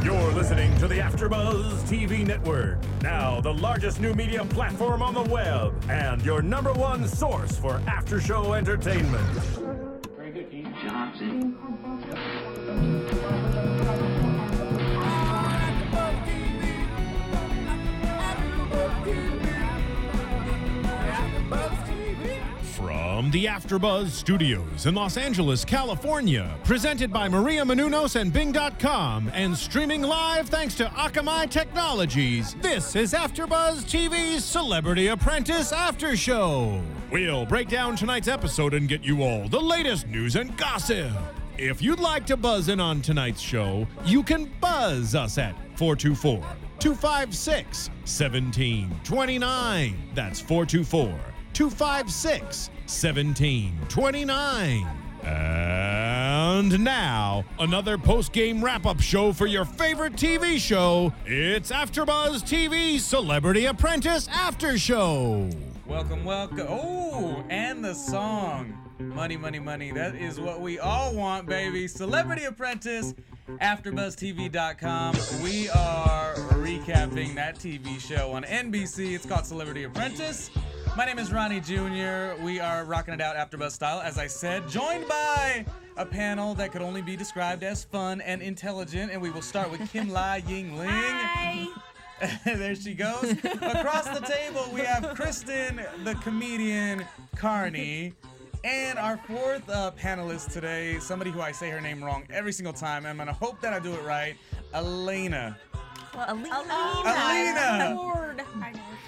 You're listening to the AFTERBUZZ TV Network, now the largest new media platform on the web, and your #1 source for after-show entertainment. Very good, Keith Johnson. From the AFTERBUZZ Studios in Los Angeles, California, presented by Maria Menounos and Bing.com, and streaming live thanks to Akamai Technologies, this is AFTERBUZZ TV's Celebrity Apprentice After Show. We'll break down tonight's episode and get you all the latest news and gossip. If you'd like to buzz in on tonight's show, you can buzz us at 424-256-1729. That's 424-256-1729. And now, another post-game wrap-up show for your favorite TV show. It's AFTERBUZZ TV Celebrity Apprentice After Show. Welcome, welcome. Oh, and the song. Money, money, money. That is what we all want, baby. Celebrity Apprentice, AFTERBUZZTV.com. We are recapping that TV show on NBC. It's called Celebrity Apprentice. My name is Ronnie Jr. We are rocking it out AFTERBUZZ style, as I said, joined by a panel that could only be described as fun and intelligent. And we will start with Kimlai Yingling. Hi. There she goes. Across the table, we have Kristen, the comedian, Carney. And our fourth panelist today, somebody who I say her name wrong every single time. I'm going to hope that I do it right. Alina. Well, Alina. Alina.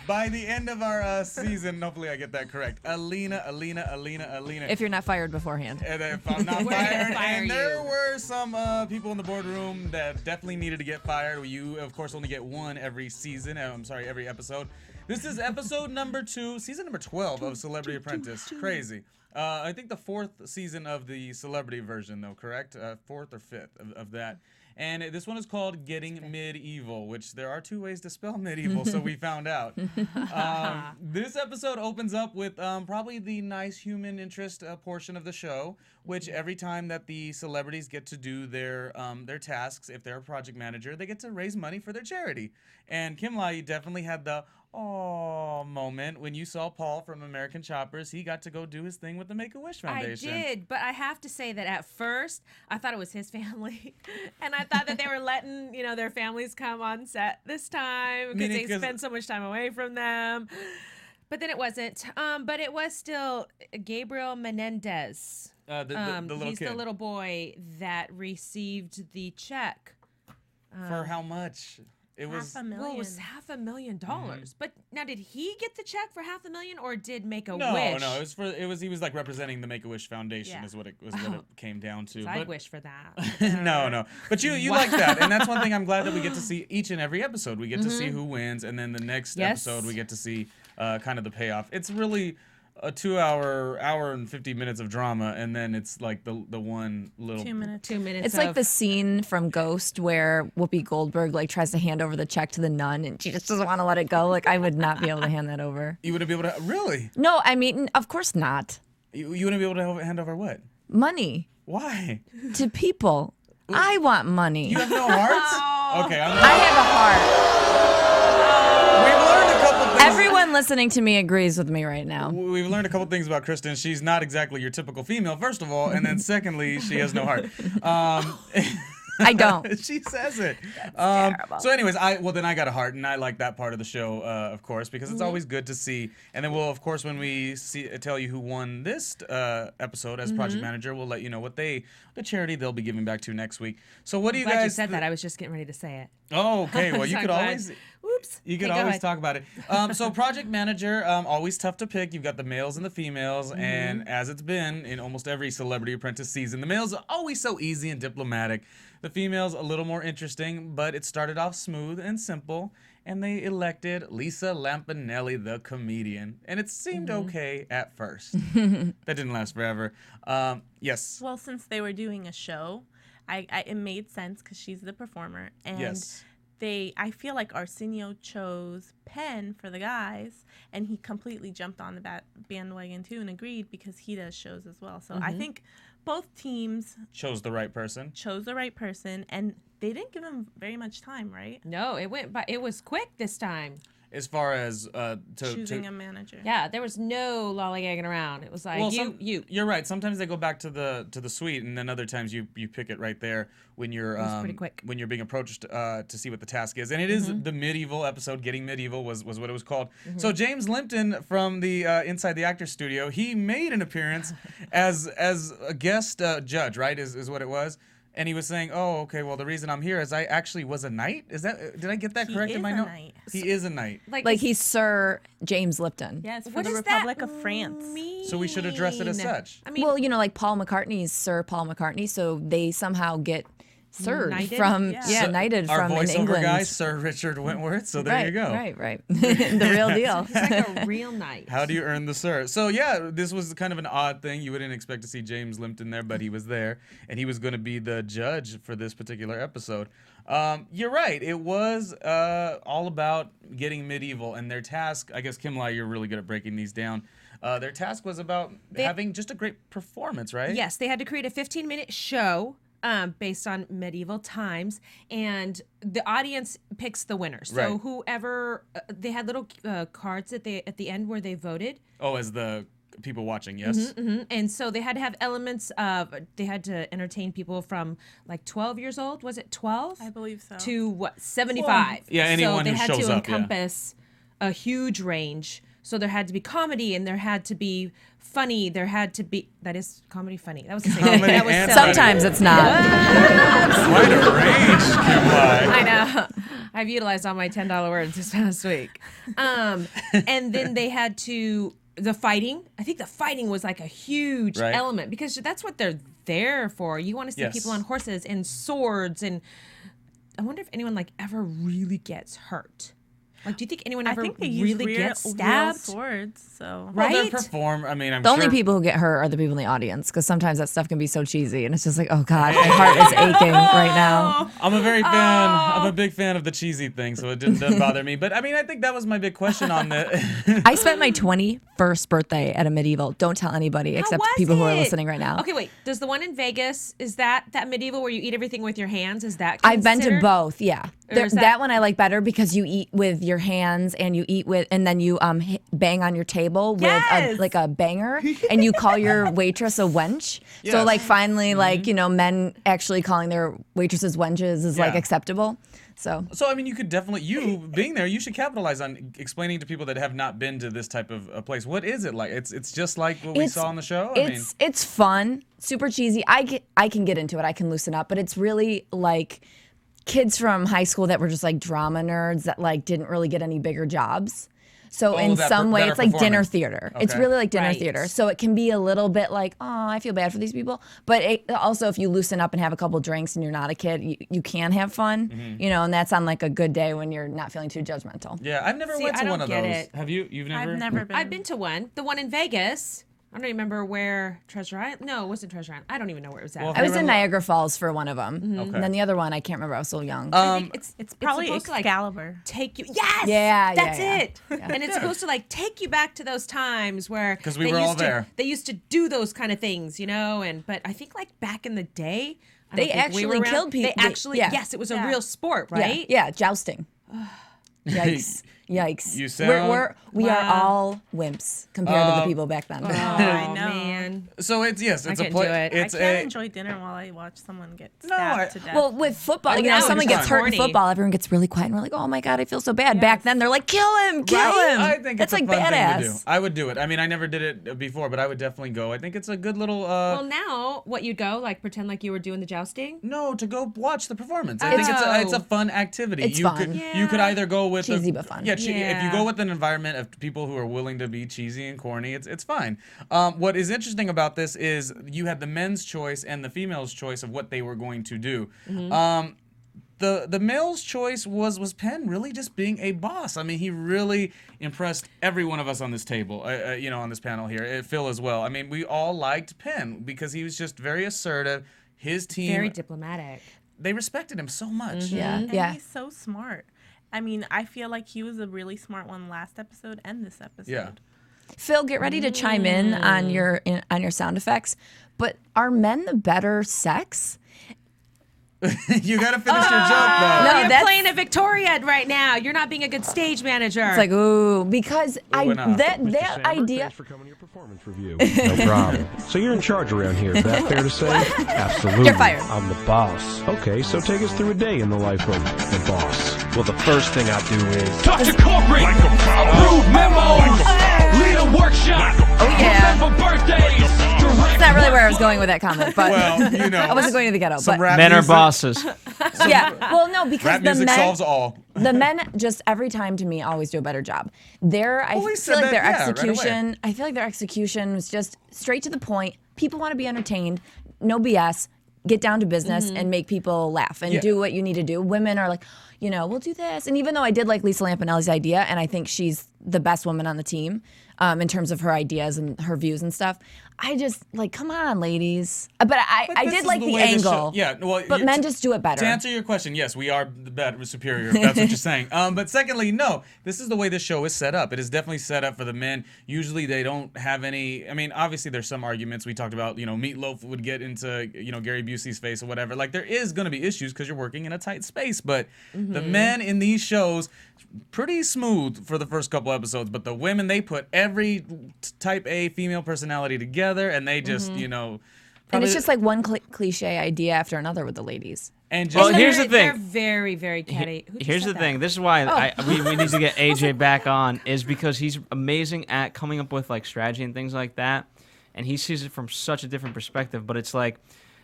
By the end of our season, hopefully I get that correct. Alina. If you're not fired beforehand. And if I'm not We're gonna fired, fire and there you. were some people in the boardroom that definitely needed to get fired. You, of course, only get one every season. Every episode. This is episode number 2, season number 12 of Celebrity Apprentice. Crazy. I think the 4th season of the celebrity version, though, correct? 4th or 5th of that. And this one is called Getting Medieval, which there are 2 ways to spell medieval, so we found out. This episode opens up with probably the nice human interest portion of the show, which every time that the celebrities get to do their tasks, if they're a project manager, they get to raise money for their charity. And Kimlai definitely had the oh moment when you saw Paul from American Choppers. He got to go do his thing with the Make-A-Wish Foundation. I did, but I have to say that at first I thought it was his family, and I thought that they were letting their families come on set this time because they spend so much time away from them. But then it wasn't. But it was still Gabriel Menendez. The little he's kid. the little boy that received the check. For how much? It was $500,000. Well, it was $500,000. Mm-hmm. But now, did he get the check for $500,000, or did Make-A-Wish? No. He was like representing the Make-A-Wish Foundation. Yeah. Is what it came down to. I'd wish for that. No. But you like that, and that's one thing I'm glad that we get to see each and every episode. We get to see who wins, and then the next episode we get to see kind of the payoff. It's really a 2-hour and 50 minutes of drama, and then it's like the one little 2 minutes. It's like the scene from Ghost where Whoopi Goldberg tries to hand over the check to the nun and she just doesn't want to let it go. Like, I would not be able to hand that over. You wouldn't be able to really? No, I mean, of course not. You wouldn't be able to hand over what? Money Why? to people. I want money. You have no heart? Okay, I have a heart. We've learned a couple things. Everyone listening to me agrees with me right now. We've learned a couple things about Kristen. She's not exactly your typical female, first of all, and then secondly, she has no heart. I don't. She says it. Terrible. So anyways, I got a heart, and I like that part of the show, of course, because it's always good to see. And then we'll, of course, when we tell you who won this episode as project manager, we'll let you know what the charity they'll be giving back to next week. So what do you Glad guys? you said that. I was just getting ready to say it. Oh, okay. Well, you So could glad. always. Oops. You could Okay, go always ahead. talk about it. So project manager, always tough to pick. You've got the males and the females, and as it's been in almost every Celebrity Apprentice season, the males are always so easy and diplomatic. The females a little more interesting, but it started off smooth and simple, and they elected Lisa Lampanelli, the comedian, and it seemed okay at first. That didn't last forever. Yes. Well, since they were doing a show, it made sense because she's the performer, and Yes. I feel like Arsenio chose Penn for the guys, and he completely jumped on the bandwagon too and agreed because he does shows as well. So I think both teams chose the right person. And they didn't give him very much time, right? No, it went by. It was quick this time. As far as choosing a manager. Yeah, there was no lollygagging around. It was like You're right. Sometimes they go back to the suite, and then other times you pick it right there when you're pretty quick. when you're being approached to see what the task is. And it is the medieval episode. Getting Medieval was what it was called. So James Limpton from the Inside the Actors Studio, he made an appearance as a guest judge, right? Is what it was. And he was saying, "Oh, okay. Well, the reason I'm here is I actually was a knight. Is that? Did I get that correct in my note? He is a knight. Like he's Sir James Lipton. Yes, for what the does Republic that of France. mean? So we should address it as such. I mean, Well, like Paul McCartney's Sir Paul McCartney, so they somehow get served Knighted? from Yeah. knighted Our from in voiceover England. guy, Sir Richard Wentworth. So there you go. Right. The real deal. he's like a real knight. How do you earn the Sir? So yeah, this was kind of an odd thing. You wouldn't expect to see James Limpton there, but he was there, and he was going to be the judge for this particular episode. You're right. It was all about getting medieval, and their task. I guess Kimlai, you're really good at breaking these down. Their task was about having just a great performance, right? Yes, they had to create a 15-minute show based on medieval times, and the audience picks the winner. So Right. whoever they had little cards at the end where they voted. Oh, as the people watching, yes. And so they had to have elements of, they had to entertain people from like 12 years old. Was it 12? I believe so. To what, 75. Yeah, anyone so they who had shows to up, yeah. encompass a huge range. So there had to be comedy, and there had to be funny. There had to be, that is comedy funny. That was the same. Comedy That was and silly. Sometimes it's not. Quite a range, Kimlai. I know. I've utilized all my $10 words this past week. And then they had to, the fighting. I think the fighting was like a huge Right. element, because that's what they're there for. You want to see Yes. people on horses and swords, and I wonder if anyone like ever really gets hurt. Like, do you think anyone I ever think they use really real gets real stabbed? swords. So Well, Right? I mean, I'm The sure. only people who get hurt are the people in the audience, because sometimes that stuff can be so cheesy, and it's just like, oh God, my heart is aching right now. I'm a big fan of the cheesy thing, so it doesn't bother me. But I mean, I think that was my big question on the. I spent my 21st birthday at a medieval. Don't tell anybody except was people who are it? listening right now. Okay, wait. Does the one in Vegas, is that medieval where you eat everything with your hands? Is that I've been to considered? both, yeah. Or is That one I like better because you eat with your hands and you eat with, and then you bang on your table with Yes! like a banger, and you call your waitress a wench. So Yes. like finally, like, men actually calling their waitresses wenches is like Yeah. acceptable. So I mean, you could definitely, you being there, you should capitalize on explaining to people that have not been to this type of a place. What is it like? It's just like what we saw on the show. It's fun, super cheesy. I can get into it. I can loosen up, but it's really like kids from high school that were just like drama nerds that like didn't really get any bigger jobs. So in some way, it's like dinner theater. It's Okay. really like dinner Right. theater. So it can be a little bit like, oh, I feel bad for these people. But also, if you loosen up and have a couple drinks and you're not a kid, you can have fun, and that's on like a good day when you're not feeling too judgmental. Yeah, I've never See, went I to don't one of get those. it. Have you? You've never? I've never been. I've been to one. The one in Vegas. I don't remember where Treasure Island. No, it wasn't Treasure Island. I don't even know where it was at. Well, I was in Remember- Niagara Falls for one of them. Okay. And then the other one, I can't remember. I was so young. I think it's Probably supposed to like Excalibur. take you. Yes. Yeah, That's yeah. it. And it's supposed to like take you back to those times where 'Cause we they were all used to- there. They used to do those kind of things, And but I think like back in the day, I don't They think we actually were around. killed people. They actually, Yeah. yes, it was a Yeah. real sport, Yeah, right? Yeah, jousting. Yikes. Yikes. You sound- We are Wow. all wimps compared to the people back then. I Oh know. man. So it's I a couldn't play. do it. It's I can't a. enjoy dinner while I watch someone get No, stabbed to death. Well, with football, I know, someone it's gets hurt in corny. football, everyone gets really quiet and we're like, oh my God, I feel so bad. Back then, they're like, kill him, kill him. I think That's it's like a fun badass. thing to do. I would do it. I mean, I never did it before, but I would definitely go. I think it's a good little. Well, now what you'd go like pretend like you were doing the jousting. No, to go watch the performance. I think it's a fun activity. It's you fun. Could, You could either go with Cheesy but fun. Yeah, if you Yeah. go with an environment of people who are willing to be cheesy and corny, it's fine. What is interesting about this is you had the men's choice and the female's choice of what they were going to do. The male's choice was Penn really just being a boss. I mean, he really impressed every one of us on this table, on this panel here. Phil as well. I mean, we all liked Penn because he was just very assertive. His team, Very diplomatic. they respected him so much. Yeah, and yeah. he's so smart. I mean, I feel like he was a really smart one last episode and this episode. Phil, get ready to chime in on your sound effects. But are men the better sex? You gotta finish your joke though. No, You're that's playing a Victoria right now. You're not being a good stage manager. It's like, ooh, because that Sandberg, idea. Thanks for coming to your performance review. No problem. So you're in charge around here. Is that fair to say? Absolutely. You're fired. I'm the boss. Okay, so take us through a day in the life of the boss. Well, the first thing I do is talk to corporate, approve memos, lead a workshop, Oh yeah. remember birthdays. That's not really where I was going with that comment, but Well, you know, I wasn't going to the ghetto. some But rap Men are music- bosses. yeah, well, no, because Rap the music men solves all. the men just every time to me always do a better job. I we feel said like that, their yeah, right execution. I feel like their execution was just straight to the point. People want to be entertained, no BS. Get down to business and make people laugh and do what you need to do. Women are like, we'll do this. And even though I did like Lisa Lampanelli's idea, and I think she's the best woman on the team in terms of her ideas and her views and stuff, I just like, come on, ladies. But I this did is like the the way this angle. show- yeah, well, but men just do it better. To answer your question, yes, we are the better, superior. If that's what you're saying. But secondly, no, this is the way this show is set up. It is definitely set up for the men. Usually, they don't have any. I mean, obviously, there's some arguments we talked about. Meatloaf would get into Gary Busey's face or whatever. Like there is going to be issues because you're working in a tight space. But the men in these shows, pretty smooth for the first couple episodes. But the women, they put every type A female personality together, and they just and it's just like one cliche idea after another with the ladies. And just Well, here's the They're thing. very, very catty. Who just Here's said the that? thing. This is why we need to get AJ back on, is because he's amazing at coming up with like strategy and things like that, and he sees it from such a different perspective. But it's like,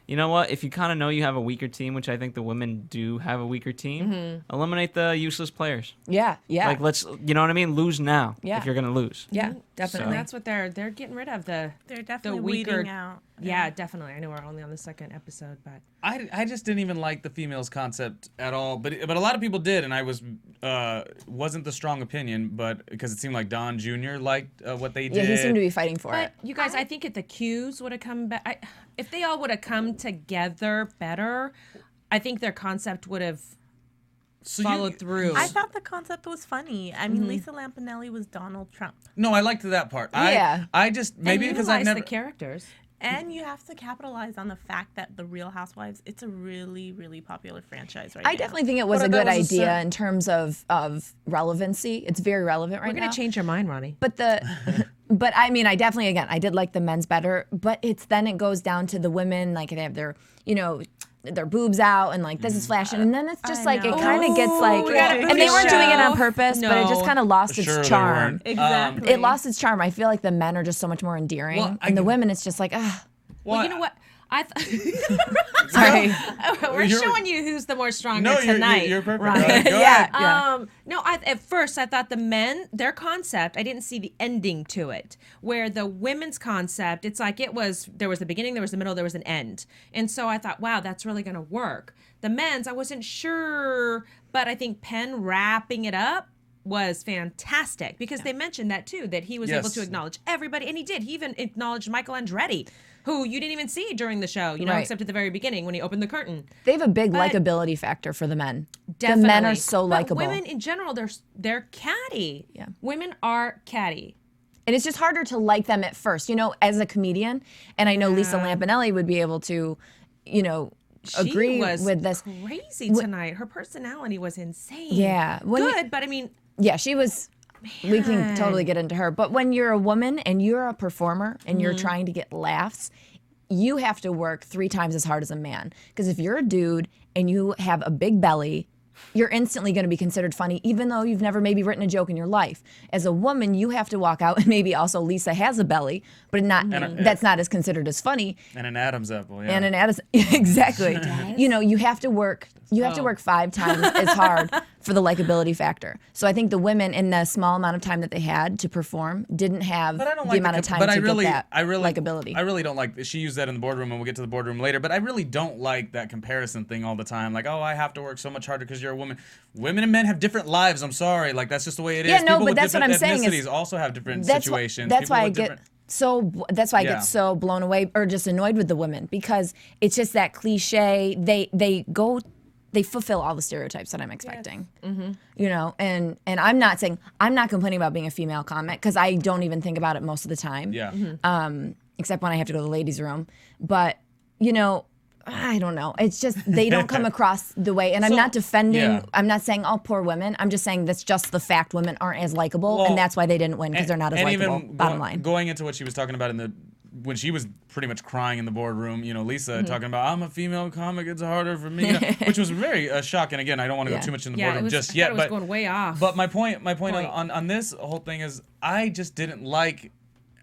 you know what? If you kind of know you have a weaker team, which I think the women do have a weaker team, eliminate the useless players. Yeah. Like you know what I mean? Lose now Yeah. if you're gonna lose. Yeah, And definitely. that's what they're getting rid of They're definitely weaker- weeding out. Yeah, definitely. I know we're only on the second episode, but I just didn't even like the females concept at all, but a lot of people did, and I wasn't the strong opinion, but because it seemed like Don Jr. liked what they did. Yeah, he seemed to be fighting for it. you guys, I think if the cues would have come back, if they all would have come together better, I think their concept would have followed through. I thought the concept was funny. I mean, Lisa Lampanelli was Donald Trump. No, I liked that part. Yeah. I just maybe and because I've utilize never. the characters. And you have to capitalize on the fact that The Real Housewives, it's a really, really popular franchise right I now. definitely think it was But a that good was a idea certain- in terms of relevancy. It's very relevant right We're now. gonna change your mind, Ronnie. But but I mean, I definitely, again, I did like the men's better. But then it goes down to the women, like they have their, their boobs out and like this is flashing, and then it's just like it know. kind of gets like, we gotta and they weren't doing it on show. purpose, but it just No. kind of lost Sure, its they charm. weren't. Exactly. It lost its charm. I feel like the men are just so much more endearing, Well, and the women, it's just like, ah. Well, you know what? Sorry. We're You're- showing you who's the more stronger No, tonight. you're perfect. Ronnie. Go Yeah. ahead. No, at first I thought the men, their concept, I didn't see the ending to it. Where the women's concept, it's like there was the beginning, there was the middle, there was an end. And so I thought, wow, that's really going to work. The men's, I wasn't sure, but I think Penn wrapping it up was fantastic because they mentioned that too, that he was able Yes. to acknowledge everybody, and he did. He even acknowledged Michael Andretti, who you didn't even see during the show, Right. except at the very beginning when he opened the curtain. They have a big But- likability factor for the men. Definitely. The men are so But likable. women in general, they're catty. Yeah. Women are catty. And it's just harder to like them at first, as a comedian. And I know Lisa Lampanelli would be able to, agree She was with this. crazy tonight. Her personality was insane. Yeah. Good, but I mean, Yeah, she was. We can totally get into her. But when you're a woman and you're a performer and you're trying to get laughs, you have to work 3 times as hard as a man. Because if you're a dude and you have a big belly, you're instantly going to be considered funny, even though you've never maybe written a joke in your life. As a woman, you have to walk out, and maybe also Lisa has a belly, but that's not as considered as funny. And an Adam's apple. Yeah. And an Addison, exactly. You have to work. You have to work 5 times as hard for the likability factor. So I think the women, in the small amount of time that they had to perform, didn't have But I don't the like amount of time but to I really, get that I really, likability. I really don't like. She used that in the boardroom, and we'll get to the boardroom later. But I really don't like that comparison thing all the time. Like, oh, I have to work so much harder because you're a woman. Women and men have different lives. I'm sorry, like that's just the way it is. Yeah, no, People but with that's what different I'm saying is- ethnicities also have different That's situations. That's People why I with get different- That's why I Yeah. get so blown away or just annoyed with the women, because it's just that cliche. They go they fulfill all the stereotypes that I'm expecting. You know, and I'm not saying, I'm not complaining about being a female comic because I don't even think about it most of the time. Yeah. Except when I have to go to the ladies' room. But, you know, I don't know. It's just they don't come across the way. And I'm not defending, I'm not saying, oh, poor women. I'm just saying that's just the fact women aren't as likable. And that's why they didn't win because they're not as likable, bottom line. Going into what she was talking about when she was pretty much crying in the boardroom, you know, Lisa talking about, I'm a female comic, it's harder for me, which was very shocking. Again, I don't want to go too much in the boardroom just yet. It was going way off. But my point on this whole thing is I just didn't like,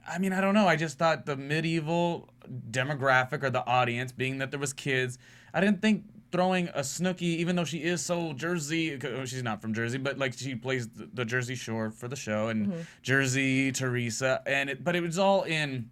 I mean, I don't know. I just thought the medieval demographic or the audience, being that there was kids, I didn't think throwing a Snooki, even though she is so Jersey, she's not from Jersey, but like she plays the Jersey Shore for the show, and Jersey Teresa, but it was all in,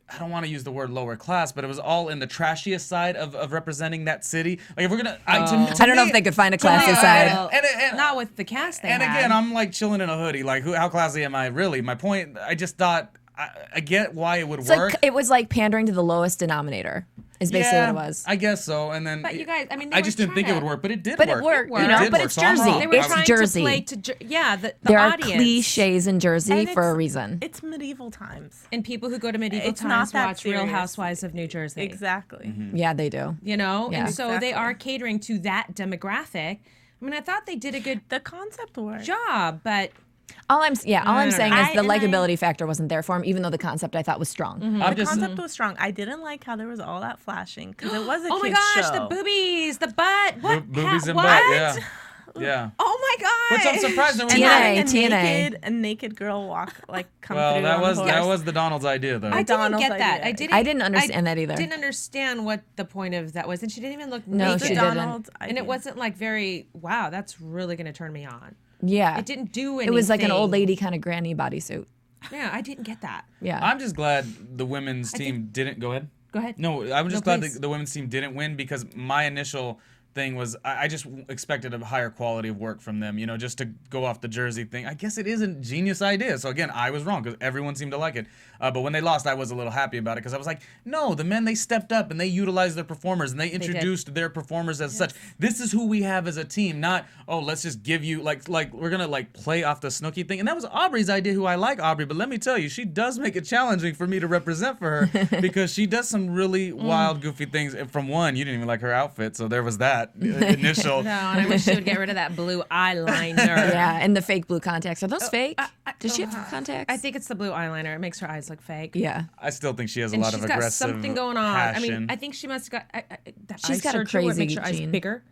I don't want to use the word lower class, but it was all in the trashiest side of representing that city. Like if we're gonna, I don't know if they could find a classy side. And not with the cast they had. Again, I'm like chilling in a hoodie. Like how classy am I really? My point, I just thought, I get why it would work. Like, it was like pandering to the lowest denominator. Is basically what it was. I guess so. And then, but you guys, I mean, I just didn't think it would work, but it did work. But it worked, you know. But it's Jersey. They were It's trying Jersey. to play to the there audience. Are cliches in Jersey for a reason. It's medieval times, and people who go to medieval times watch Real Housewives of New Jersey. Exactly. Yeah, they do. You know, Yeah. and so they are catering to that demographic. I mean, I thought they did a good concept work job, but. All I'm saying is the likability factor wasn't there for him, even though the concept I thought was strong. The concept was strong. I didn't like how there was all that flashing because it was a oh my kid's gosh, show. the boobies, the butt, what? Boobies and what? butt, yeah. Yeah. Oh my god. Which I'm surprised there TNA. A naked girl walk come well, through. that was the Donald's idea though. I didn't get that. I didn't understand that either. I didn't understand what the point of that was, and she didn't even look no, naked. she didn't. And it wasn't like very wow. That's really gonna turn me on. Yeah. It didn't do anything. It was like an old lady kind of granny bodysuit. Yeah, I didn't get that. Yeah. I'm just glad the women's team didn't go ahead. Go ahead. No, I'm just glad the women's team didn't win because my initial thing was I just expected a higher quality of work from them, you know, just to go off the Jersey thing. I guess it is a genius idea. So again, I was wrong because everyone seemed to like it. But when they lost, I was a little happy about it because I was like, no, the men, they stepped up and they utilized their performers and they introduced their performers as such. This is who we have as a team, not, oh, let's just give you, like we're going to like play off the Snooki thing. And that was Aubrey's idea, who I like Aubrey, but let me tell you, she does make it challenging for me to represent for her because she does some really wild, goofy things. From one, you didn't even like her outfit, so there was that initial. No, and I wish she would get rid of that blue eyeliner. Yeah, and the fake blue contacts. Are those fake? Does she have contacts? I think it's the blue eyeliner. It makes her eyes look fake. Yeah. I still think she has a lot of aggressive she's got something going on. passion. I mean, I think she must have got she's got a crazy makes her eyes bigger.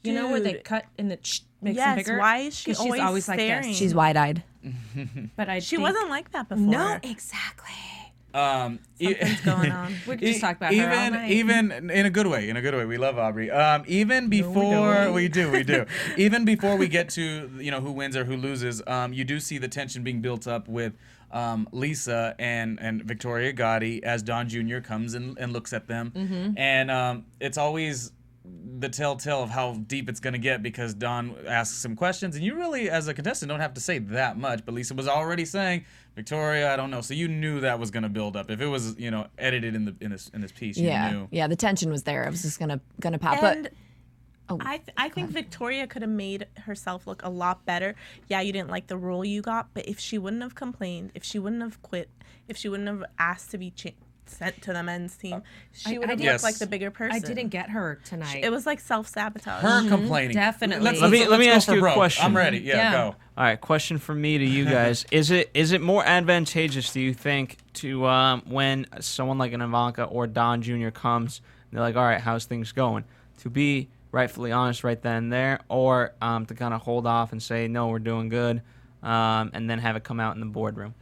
You know where they cut and it makes them bigger? Why is she always like staring? this? She's wide-eyed. But she wasn't like that before. No, exactly. Something's going on. We could just talk about her all night. Even in a good way. We love Aubrey. Even before we do. Even before we get to who wins or who loses, you do see the tension being built up with Lisa and Victoria Gotti as Don Jr. comes and looks at them, and it's always the telltale of how deep it's going to get because Don asks some questions and you really as a contestant don't have to say that much, but Lisa was already saying, Victoria, I don't know, so you knew that was going to build up if it was edited in this piece. You knew. Yeah, the tension was there. It was just gonna pop. And but I think Victoria could have made herself look a lot better. Yeah, you didn't like the role you got, but if she wouldn't have complained, if she wouldn't have quit, if she wouldn't have asked to be sent to the men's team, she would have looked like the bigger person. I didn't get her tonight. It was like self-sabotage. Her complaining. Definitely. Let me ask you a question. I'm ready. Yeah, go. All right, question from me to you guys. Is it more advantageous, do you think, to when someone like an Ivanka or Don Jr. comes, and they're like, all right, how's things going? To be rightfully honest right then and there, or to kind of hold off and say, no, we're doing good, and then have it come out in the boardroom?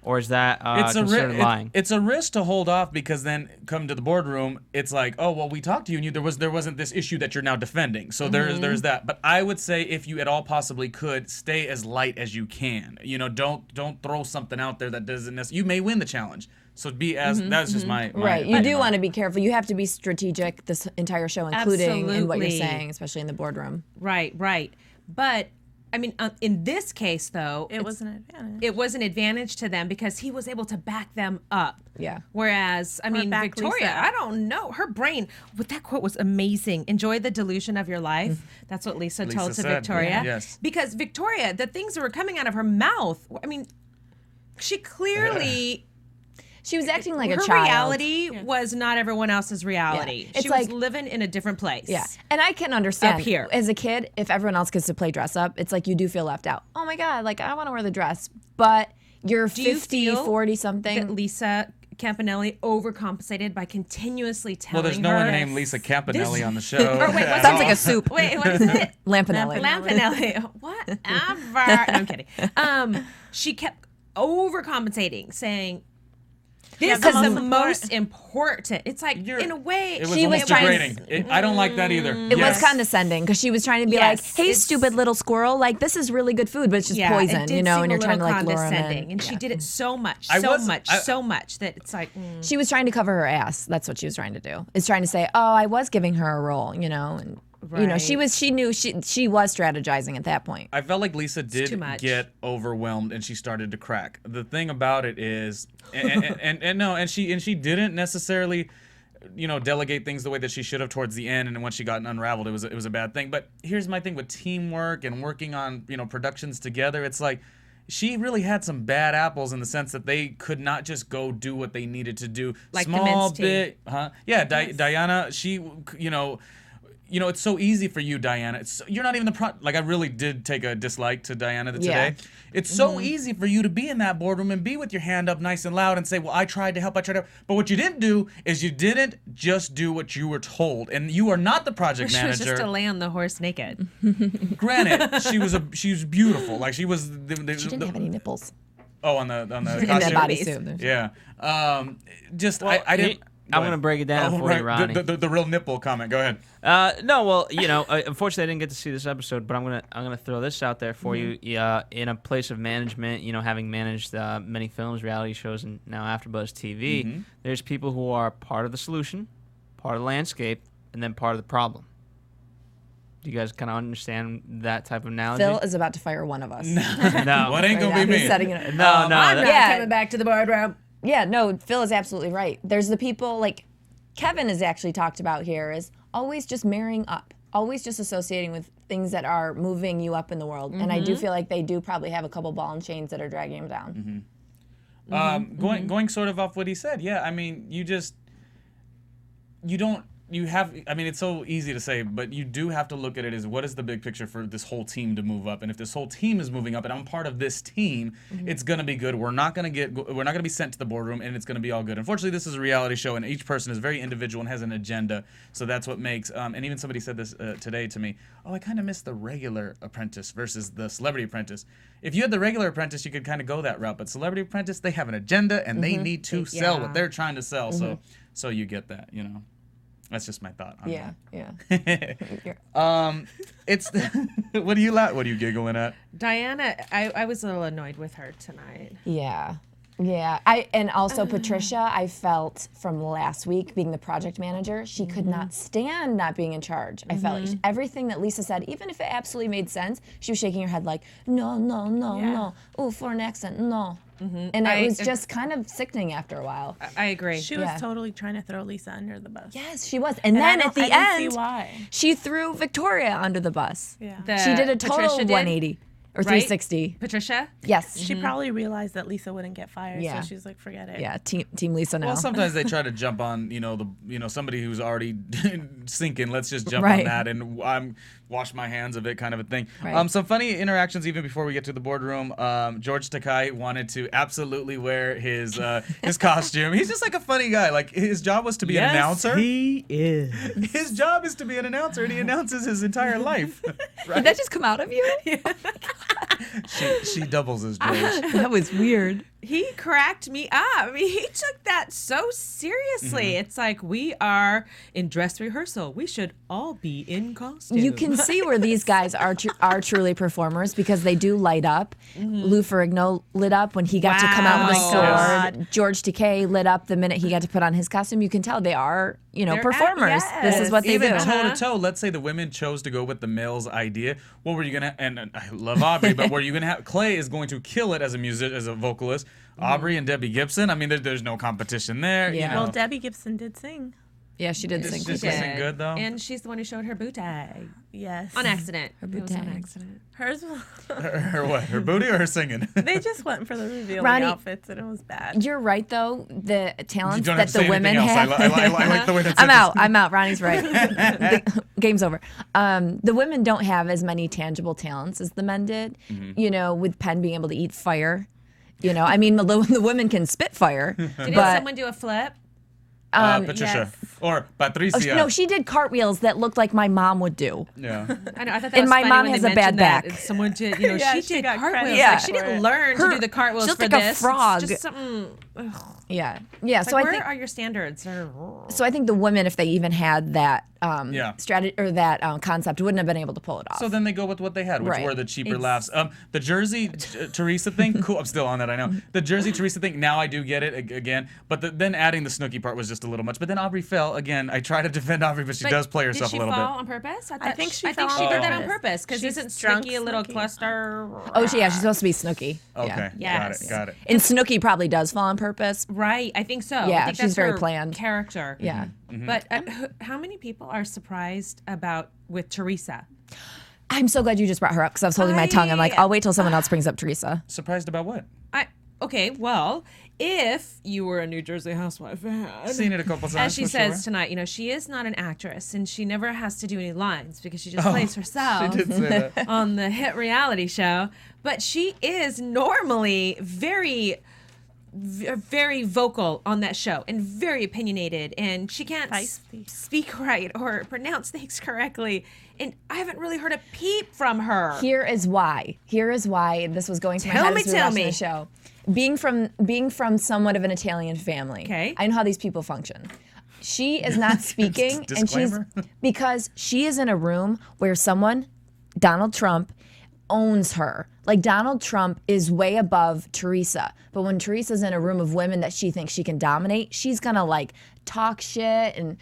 Or is that considered lying? It's a risk to hold off because then come to the boardroom, it's like, oh, well, we talked to you and there wasn't this issue that you're now defending. So there's that. But I would say if you at all possibly could, stay as light as you can. Don't throw something out there that doesn't necessarily. You may win the challenge. So that's just my right. You do want to be careful. You have to be strategic this entire show, including in what you're saying, especially in the boardroom. Right. But I mean, in this case, though, It was an advantage. it was an advantage to them because he was able to back them up. Yeah. Whereas, I mean, back Victoria, Lisa. I don't know. Her brain, with that quote was amazing. Enjoy the delusion of your life. That's what Lisa told to said, Victoria. yeah. Yes. Because Victoria, the things that were coming out of her mouth, I mean, she clearly... She was acting like a her child. reality was not everyone else's reality. Yeah. It's She like- was living in a different place. Yeah. And I can understand. Up here. As a kid, if everyone else gets to play dress up, it's like you do feel left out. Oh my God, like I want to wear the dress. But you're Do you 50, feel 40 that something. Lisa Campanelli overcompensated by continuously telling Well, there's no her... one named Lisa Campanelli This- on the show. Or wait, at what's Sounds all. like a soup. Wait, what is it? Lampanelli. Lampanelli. Whatever. No, I'm kidding. She kept overcompensating, saying... This the is the most most important. It's like, You're- in a way, It was She was almost trying- degrading. I don't like that either. It was condescending because she was trying to be Yes, like, "Hey, it's- stupid little squirrel! Like this is really good food, but it's just it poison, did you know." seem And a you're trying to little like lure him condescending, in. and she did it so much, I so much that it's like, She was trying to cover her ass. That's what she was trying to do. Is trying to say, "Oh, I was giving her a role," you know, and you know, she Right. knew she was strategizing at that point. I felt like Lisa too did much. get overwhelmed and she started to crack. The thing about it is, and she didn't necessarily, you know, delegate things the way that she should have towards the end. And when she got unraveled, it was a bad thing. But here's my thing with teamwork and working on, you know, productions together. It's like she really had some bad apples in the sense that they could not just go do what they needed to do. Like the Small men's team. bit, huh? Yeah, Diana. She, you know, it's so easy for you, Diana. You're not even like I really did take a dislike to Diana today. Yeah. It's so easy for you to be in that boardroom and be with your hand up nice and loud and say, well, I tried to help, But what you didn't do is you didn't just do what you were told. And you are not the project she was manager. just to lay on the horse naked. Granted, she was beautiful. Like she was. She didn't have any nipples Oh, on the in that costume. bodysuit. Yeah. I didn't. I'm gonna break it down for you, Ronnie. The real nipple comment. Go ahead. No, well, you know, unfortunately, I didn't get to see this episode, but I'm gonna throw this out there for you. In a place of management, you know, having managed many films, reality shows, and now AfterBuzz TV, there's people who are part of the solution, part of the landscape, and then part of the problem. Do you guys kind of understand that type of analogy? Phil is about to fire one of us. No. What ain't gonna Right be now. me? He's setting it up. No, I'm not Yeah. coming back to the boardroom. Yeah, no, Phil is absolutely right. There's the people like Kevin has actually talked about here is always just marrying up, always just associating with things that are moving you up in the world. And I do feel like they do probably have a couple ball and chains that are dragging them down. Going sort of off what he said, yeah. I mean, it's so easy to say, but you do have to look at it as what is the big picture for this whole team to move up. And if this whole team is moving up and I'm part of this team, it's going to be good. We're not going to be sent to the boardroom and it's going to be all good. Unfortunately, this is a reality show and each person is very individual and has an agenda. So that's what makes, and even somebody said this today to me, oh, I kind of miss the regular Apprentice versus the Celebrity Apprentice. If you had the regular Apprentice, you could kind of go that route. But Celebrity Apprentice, they have an agenda and they need to sell what they're trying to sell. So you get that, you know. That's just my thought on Yeah. that. It's what are you giggling at? Diana, I was a little annoyed with her tonight. Yeah. And also Patricia, I felt from last week being the project manager, she could not stand not being in charge. I felt like everything that Lisa said, even if it absolutely made sense, she was shaking her head like, no. Oh, foreign accent, no. And it was just kind of sickening after a while. I agree. She was totally trying to throw Lisa under the bus. Yes, she was. And I then at the didn't end, see why. she threw Victoria under the bus. Yeah. She did a total Patricia did, 180 or right? 360. Patricia? Yes. She probably realized that Lisa wouldn't get fired, Yeah. so she's like, forget it. Yeah, team Lisa now. Well, sometimes they try to jump on, somebody who's already sinking. Let's just jump Right. on that and wash my hands of it, kind of a thing. Right. Some funny interactions even before we get to the boardroom. George Takei wanted to absolutely wear his costume. He's just like a funny guy. Like his job was to be an announcer. He is. His job is to be an announcer, and he announces his entire life. Right? Did that just come out of you? She doubles as George. That was weird. He cracked me up. I mean, he took that so seriously. It's like, we are in dress rehearsal. We should all be in costume. You can see where these guys are truly performers because they do light up. Lou Ferrigno lit up when he got to come out with a Wow. sword. George Takei lit up the minute he got to put on his costume. You can tell they are, They're performers. This is what they Even do. toe to toe, let's say the women chose to go with the male's idea. What were you gonna? And I love Aubrey, but were you gonna have? Clay is going to kill it as a vocalist. Aubrey and Debbie Gibson. I mean, there's no competition there. Yeah. You know. Well, Debbie Gibson did sing. Yeah, she did sing. Did she sing good though? And she's the one who showed her booty. Yes. On accident. It was on booty. accident. Hers. Her what? Her booty or her singing? They just went for the revealing Ronnie, outfits, and it was bad. You're right, though. The talents You don't that have to the say women anything else. have. I like the way that's. I'm out. Ronnie's right. Game's over. The women don't have as many tangible talents as the men did. With Penn being able to eat fire. I mean, the women can spit fire. Did but someone do a flip? Patricia or Patricia. no, she did cartwheels that looked like my mom would do. Yeah. I know. I thought that And was my funny mom when has they a bad mentioned that. back. Someone did, Yeah, she she did got cartwheels. credit Yeah. Like, she didn't learn to do the cartwheels she's for like a this. frog. It's just something. Yeah. Like, So I where think are your standards? so. I think the women, if they even had that Yeah. strategy or that concept, wouldn't have been able to pull it off. So then they go with what they had, which Right. were the cheaper laughs. The Jersey Teresa thing, cool. I'm still on that, I know. The Jersey Teresa thing, now I do get it again. But then adding the Snooki part was just a little much. But then Aubrey fell again. I try to defend Aubrey, but she does play herself did she a little fall bit. on purpose? I think she I think fell she on did that on purpose. purpose because She's isn't drunk Snooki a little Snooki. cluster? oh, she's supposed to be Snooki. Okay, Yeah. Yes. got it. And Snooki probably does fall on purpose. Right, I think so. Yeah, I think she's that's very her planned. character. Yeah. But how many people are surprised with Teresa? I'm so glad you just brought her up because I was holding my tongue. I'm like, I'll wait till someone else brings up Teresa. Surprised about what? Okay, well, if you were a New Jersey housewife fan, Seen it a couple times. as she for says sure. tonight, she is not an actress and she never has to do any lines because she just plays herself She did say that. on the hit reality show. But she is normally very vocal on that show and very opinionated, and she can't Feisty. speak right or pronounce things correctly. And I haven't really heard a peep from her. Here is why. This was going through my head as we were watching the show. Being from somewhat of an Italian family, Okay. I know how these people function. She is not speaking, and Disclaimer. because she is in a room where someone, Donald Trump, owns her. Like Donald Trump is way above Teresa, but when Teresa's in a room of women that she thinks she can dominate, she's gonna like talk shit and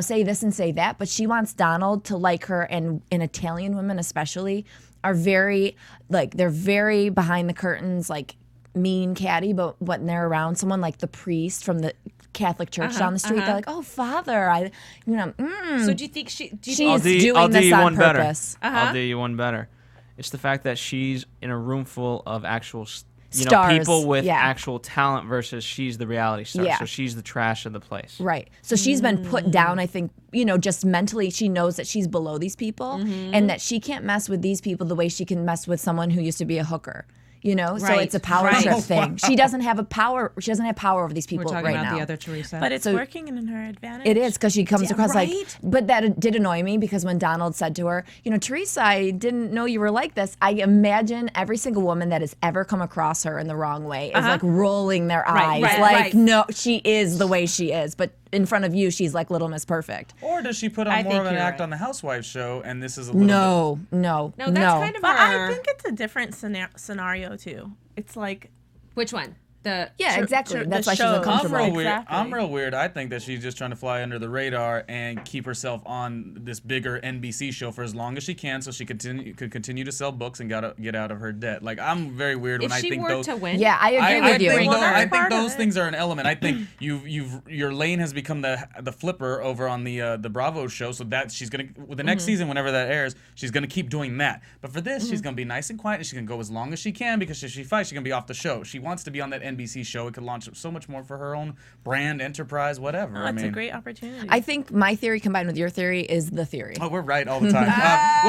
say this and say that. But she wants Donald to like her, and Italian women especially are very they're very behind the curtains, like mean, catty. But when they're around someone like the priest from the Catholic church down the street, they're like, "Oh, Father, So do you think she she's I'll do doing this you on one better. purpose." I'll do you one better. It's the fact that she's in a room full of actual, Stars, people with yeah. actual talent versus she's the reality star. Yeah. So she's the trash of the place. Right. So she's been put down, I think, just mentally. She knows that she's below these people and that she can't mess with these people the way she can mess with someone who used to be a hooker. So Right, it's a power right. trip thing. She doesn't have power. She doesn't have power over these we're people talking right about now. the other Teresa? But it's So- working in her advantage. It is because she comes across right? like, but that did annoy me because when Donald said to her, Teresa, I didn't know you were like this. I imagine every single woman that has ever come across her in the wrong way is like rolling their eyes. right, like, right. no, she is the way she is. But in front of you, she's like Little Miss Perfect. Or does she put on I more think of an you're act right. on the Housewives show, and this is a little No. no, that's kind of But her. I think it's a different scenario too. It's like Which one? The Yeah, exactly. the That's why she's show. uncomfortable. I'm real weird. Exactly. I'm real weird. I think that she's just trying to fly under the radar and keep herself on this bigger NBC show for as long as she can, so she could continue to sell books and get out of her debt. Like, I'm very weird if when I she think were those. to win, Yeah, I agree with you. think, Well, that's I think part of those it. things are an element. I think your lane has become the flipper over on the Bravo show, so that she's gonna with the next season, whenever that airs, she's gonna keep doing that. But for this, she's gonna be nice and quiet, and she's gonna go as long as she can because if she fights, she's gonna be off the show. She wants to be on that NBC show. It could launch so much more for her own brand, enterprise, whatever. oh, it's a great opportunity. I think my theory combined with your theory is the theory. Oh, we're right all the time.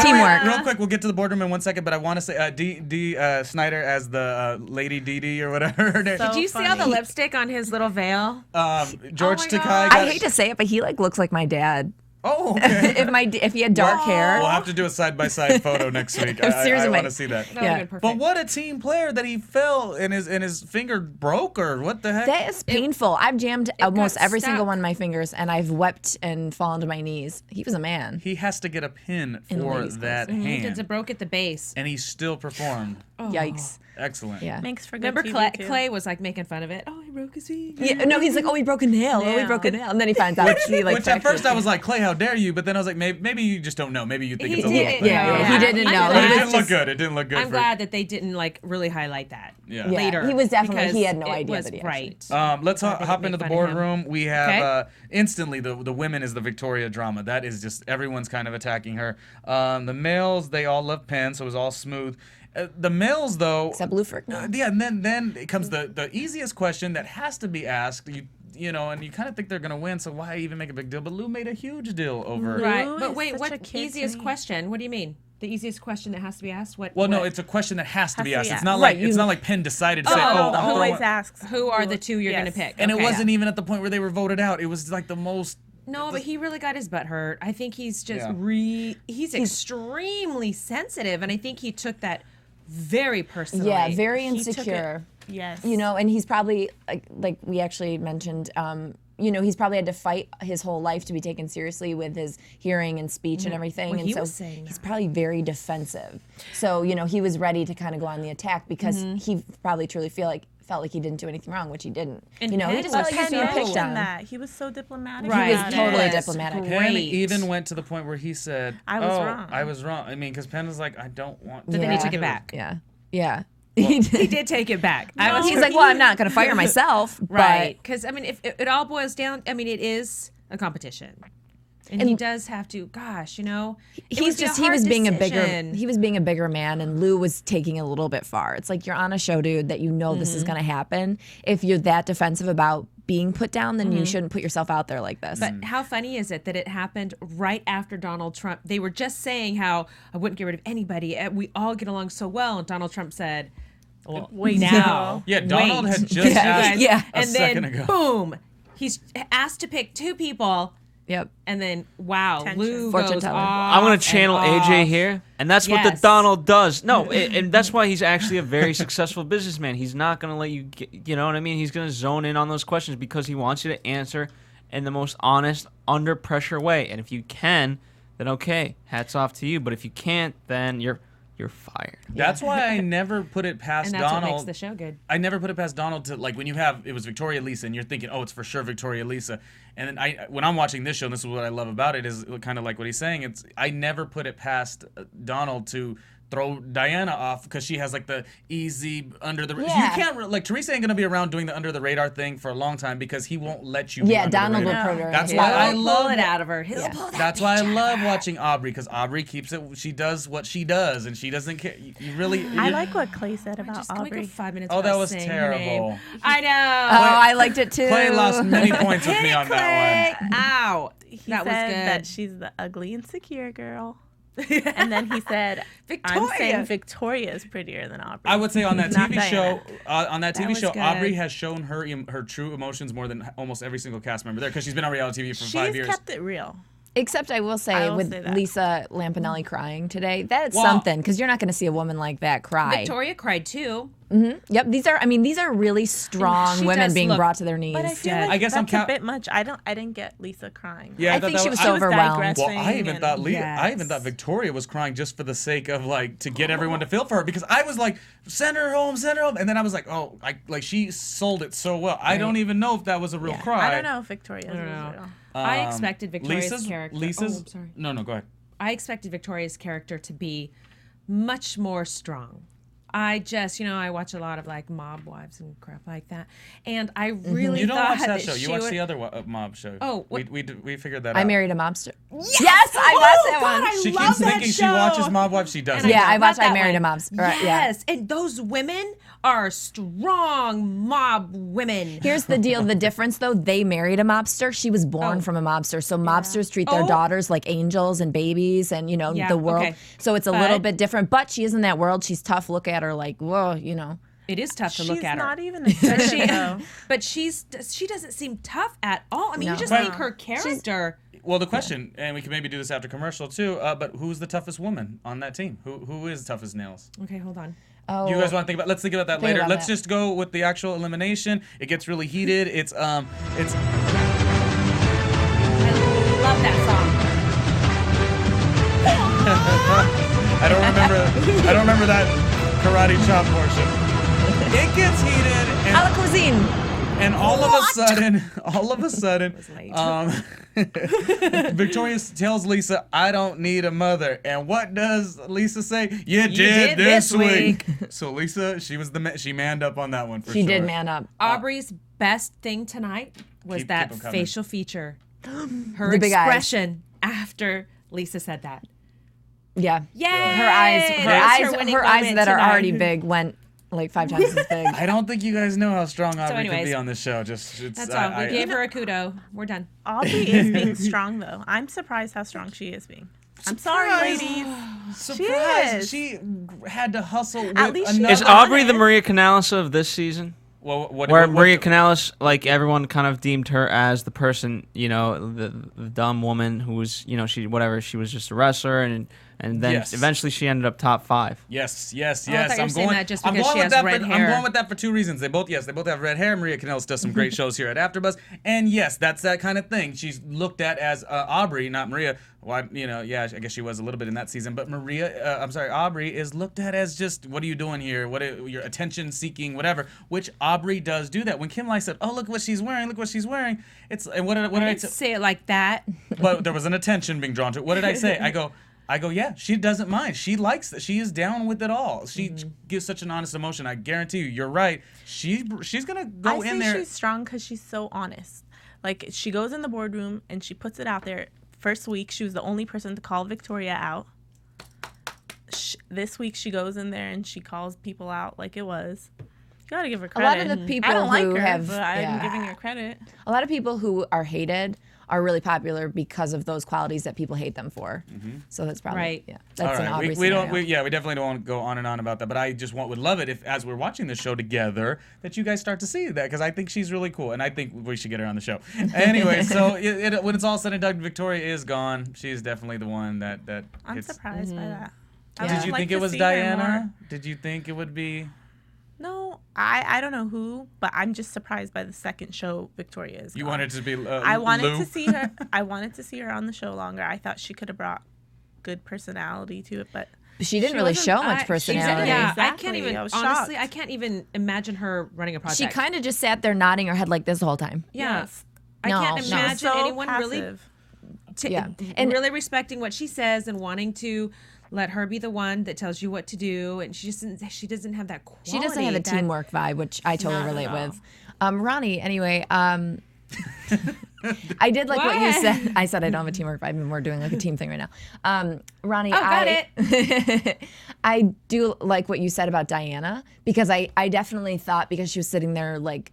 Teamwork. Real quick, we'll get to the boardroom in 1 second, but I want to say D. Snyder as the Lady Dee or whatever. her name. So Did you see all the funny. lipstick on his little veil? George Oh my Takei. God. I hate to say it, but he looks like my dad. Oh, okay. if he had dark hair. We'll have to do a side-by-side photo next week. Seriously, I want to see that. That would've been perfect. But what a team player that he fell and his finger broke, or what the heck? That is painful. I've jammed almost every stuck. single one of my fingers, and I've wept and fallen to my knees. He was a man. He has to get a pin for ladies' that It's a hand, broke at the base. and he still performed. Yikes. Excellent. Yeah. Makes for good Remember TV too. Clay was like making fun of it. Oh, he broke his finger. Yeah, no, he's like, oh, he broke a nail. Oh, he Yeah. broke a nail. And then he finds out he like Which at fractured first I his was like, Clay, how dare you? But then I was like, maybe you just don't know. Maybe you think He it's a little didn't thing. know. He didn't know. But it He was didn't look just- good. It didn't look good. I'm glad that they didn't like really highlight that Yeah. Yeah, later. he was definitely- because he had no it idea was that he right. Let's I think hop make into the fun of him. boardroom. We have Okay. instantly the women is the Victoria drama. That is just everyone's kind of attacking her. The males, they all love Penn, so it was all smooth. The males, though, Except Lufrick, no. yeah, and then it comes the easiest question that has to be asked. You know, and you kind of think they're gonna win, so why even make a big deal? But Lou made a huge deal over. Right. Lou But is wait, such what a kid to easiest me. question? What do you mean? The easiest question that has to be asked? What? Well, no, what? it's a question that has to be Has to asked. be It's not asked. like Right, it's you- not like Penn decided to say, Oh, "Oh, no, I'll throw always one." asks Who are the two you're Yes. gonna pick? And it Okay. wasn't even at the point where they were voted out. It was like the most. No, but he really got his butt hurt. I think he's just Yeah. he's extremely sensitive, and I think he took that very personally. Yeah, very He took it- insecure. Yes. You know, and he's probably like we actually mentioned. You know, he's probably had to fight his whole life to be taken seriously with his hearing and speech and everything. Well, and he so was saying he's that. probably very defensive. So, you know, he was ready to kind of go on the attack because he probably truly felt like he didn't do anything wrong, which he didn't. And you know, he Penn just was felt like he was so- being Penn picked mentioned on. that. He was so diplomatic. Right. He was about it. totally Yes. diplomatic. Penn Great. even went to the point where he said, I was "Oh, wrong." I was wrong." I mean, because Penn was like, "I don't want." But then he Yeah. took it back. Yeah. Yeah. He did take it back. He's like, well, I'm not going to fire myself. Right. Because, I mean, if it all boils down, I mean, it is a competition. And he does have to, gosh, you know. it would be a he hard was being decision. he was being a bigger man, and Lou was taking it a little bit far. It's like you're on a show, dude, that you know this is going to happen. If you're that defensive about being put down, then you shouldn't put yourself out there like this. But how funny is it that it happened right after Donald Trump? They were just saying how I wouldn't get rid of anybody. We all get along so well. And Donald Trump said, well, Wait, now. Yeah, Donald wait. had just asked Yeah. a And second then, ago. boom, he's asked to pick two people. Yep. And then, wow, Tension. Lou Fortune goes teller. off I'm gonna and channel off. AJ here, and that's what the Yes. Donald does. No, and that's why he's actually a very successful businessman. He's not gonna let you get, you know what I mean? He's gonna zone in on those questions because he wants you to answer in the most honest, under pressure way. And if you can, then okay, hats off to you. But if you can't, then you're fired. That's why I never put it past And that's Donald. what makes the show good. I never put it past Donald to, like, when you have, it was Victoria Lisa, and you're thinking, oh, it's for sure Victoria Lisa. And then when I'm watching this show, and this is what I love about it, is kind of like what he's saying. I never put it past Donald to throw Diana off because she has like the easy under the. Yeah. You can't like Teresa ain't gonna be around doing the under the radar thing for a long time because he won't let you. Be Yeah, under the Donald will radar. put her. That's in why jail. I He'll love pull it out of her. He'll pull that That's why I bitch love out. watching Aubrey, because Aubrey keeps it. She does what she does, and she doesn't care. You really. I like what Clay said about Just, can we go Aubrey. 5 minutes Oh, that without was saying her name? terrible. I know. Oh, I liked it too. Clay lost many points with me on that one. Ow. He That said was good. that she's the ugly, insecure girl. And then he said, I'm Victoria. saying Victoria is prettier than Aubrey. I would say on that Not TV show, Diana. was good. Aubrey has shown her true emotions more than almost every single cast member there, because she's been on reality TV for 5 years. She's kept it real. Except I will say, I will with say that. Lisa Lampanelli crying today, that's Well- something, because you're not going to see a woman like that cry. Victoria cried too. Yep, these are really strong She women does being look- brought to their knees. But I feel Yeah. like I guess I'm that's a bit much. I didn't get Lisa crying. Yeah, I think she was I was overwhelmed. digressing. Well, I even and- thought I Yes. even thought Victoria was crying just for the sake of like to get everyone to feel for her, because I was like, send her home, and then I was like, oh, she sold it so well. I don't even know if that was a real cry. I don't know if Victoria's is know. real. I expected Victoria's Lisa's character. Lisa's. Oh, I'm sorry. No, go ahead. I expected Victoria's character to be much more strong. I just, I watch a lot of like Mob Wives and crap like that, and I really You don't thought watch that show. You she watch would- the other mob show. Oh, we figured that out. I Married a Mobster. Yes, I watched that one. She love keeps that thinking she show. watches Mob Wives. She doesn't. Yeah, I Not watched I that Married a one. Mobster. Right, yeah. Yes, and those women are strong mob women. Here's the deal. The difference, though, they married a mobster. She was born from a mobster. So mobsters treat their Oh. daughters like angels and babies and, Yeah, the world. okay. So it's a little But- bit different. But she is in that world. She's tough. Look at her like, whoa, It is tough to She's look at her. not even assertive, though. But she doesn't seem tough at all. I mean, No. you just But- think her character. Well, the question, and we can maybe do this after commercial too. But who's the toughest woman on that team? Who is tough as nails? Okay, hold on. Oh, You guys want to think about? Let's think about that later. Let's just go with the actual elimination. It gets really heated. It's I love that I don't remember that karate chop portion. It gets heated. a la cuisine. And all of a sudden, Victoria tells Lisa, "I don't need a mother." And what does Lisa say? You did this week. So Lisa, she manned up on that one for sure. She did man up. Aubrey's best thing tonight was Keep that 'em coming. facial feature. Her The big eyes. expression after Lisa said that. Yeah. Yay! Her eyes that are already big went like 5 times as big. I don't think you guys know how strong Aubrey can anyways, be on this show. That's all. We gave her a kudo. We're done. Aubrey is being strong, though. I'm surprised how strong she is being. I'm sorry, ladies. Surprise! She had to hustle with At least she another. Is Aubrey the Maria Canales of this season? Well, Where Maria Canales, like everyone kind of deemed her as the person, the dumb woman who was, she was just a wrestler, and then eventually she ended up top 5. Yes. I thought you were saying that just because she has red hair. I'm going with that for 2 reasons. They both have red hair. Maria Canales does some great shows here at AfterBuzz, and yes, that's that kind of thing. She's looked at as Aubrey, not Maria. Well, I guess she was a little bit in that season, but Aubrey is looked at as just, what are you doing here? Your attention seeking, whatever. Which Aubrey does do that. When Kimlai said, "Oh, look what she's wearing! Look what she's wearing!" It's and what did I say? Say it like that. But there was an attention being drawn to it. What did I say? I go, yeah, she doesn't mind. She likes that. She is down with it all. She gives such an honest emotion. I guarantee you're right. She's gonna go in there. I say she's strong because she's so honest. Like, she goes in the boardroom and she puts it out there. First week, she was the only person to call Victoria out. This week, she goes in there and she calls people out like it was. You gotta give her credit. A lot of the people I don't like who her, have, but I'm giving her credit. A lot of people who are hated are really popular because of those qualities that people hate them for. So that's probably Right. Yeah, that's an All Aubrey right, we definitely don't want to go on and on about that. But I just would love it if, as we're watching the show together, that you guys start to see that, because I think she's really cool, and I think we should get her on the show. Anyway, so when it's all said and done, Victoria is gone. She's definitely the one that I'm surprised by that. Did you think it was Diana? Did you think it would be? No, I don't know who, but I'm just surprised by the second show Victoria is. You wanted to be I wanted Lou? to see her. I wanted to see her on the show longer. I thought she could have brought good personality to it, but she didn't really wasn't- show much personality. Yeah, Exactly. I was shocked. I can't even imagine her running a project. She kind of just sat there nodding her head like this the whole time. Yeah. Yes. I can't No. imagine So anyone passive. and really respecting what she says and wanting to let her be the one that tells you what to do, and she doesn't have that quality. She doesn't have a teamwork vibe, which I totally relate with. Ronnie, anyway, I did like what you said. I said I don't have a teamwork vibe, and we're doing like a team thing right now. Ronnie, got it. I do like what you said about Diana, because I definitely thought, because she was sitting there like,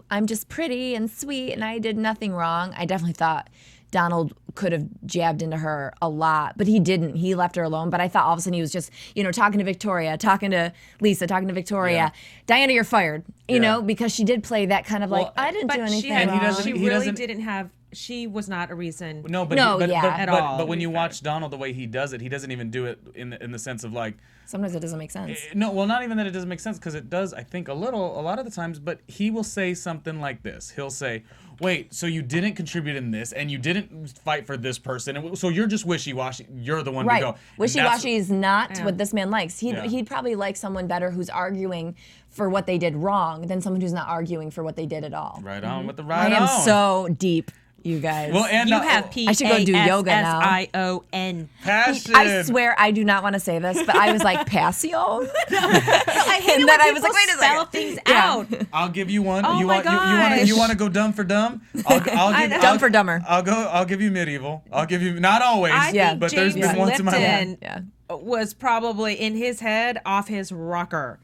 I'm just pretty and sweet and I did nothing wrong. I definitely thought Donald could have jabbed into her a lot, but he didn't. He left her alone. But I thought all of a sudden he was just, talking to Victoria, talking to Lisa, talking to Victoria. Yeah. Diana, you're fired. You know, because she did play that kind of like, I didn't do anything wrong. She was not a reason. But at all. But when you watch Donald the way he does it, he doesn't even do it in the sense of like. Sometimes it doesn't make sense. No, well, not even that it doesn't make sense, because it does, I think, a lot of the times. But he will say something like this. He'll say, "Wait, so you didn't contribute in this, and you didn't fight for this person, and so you're just wishy-washy. You're the one to go." Wishy-washy is not what this man likes. He'd probably like someone better who's arguing for what they did wrong than someone who's not arguing for what they did at all. Right on with the right on. I am so deep, you guys. Well, and you have I should go do yoga now. Passion. Passion. I swear I do not want to say this, but I was like, passion? I hate it when I was like, wait a spell second. things out. I'll give you one. Oh you my want gosh. you want to go dumb for dumb? Dumb for dumber. I'll give you medieval. I'll give you, not always, I think but there's James been once in my life. Lipton was probably in his head off his rocker.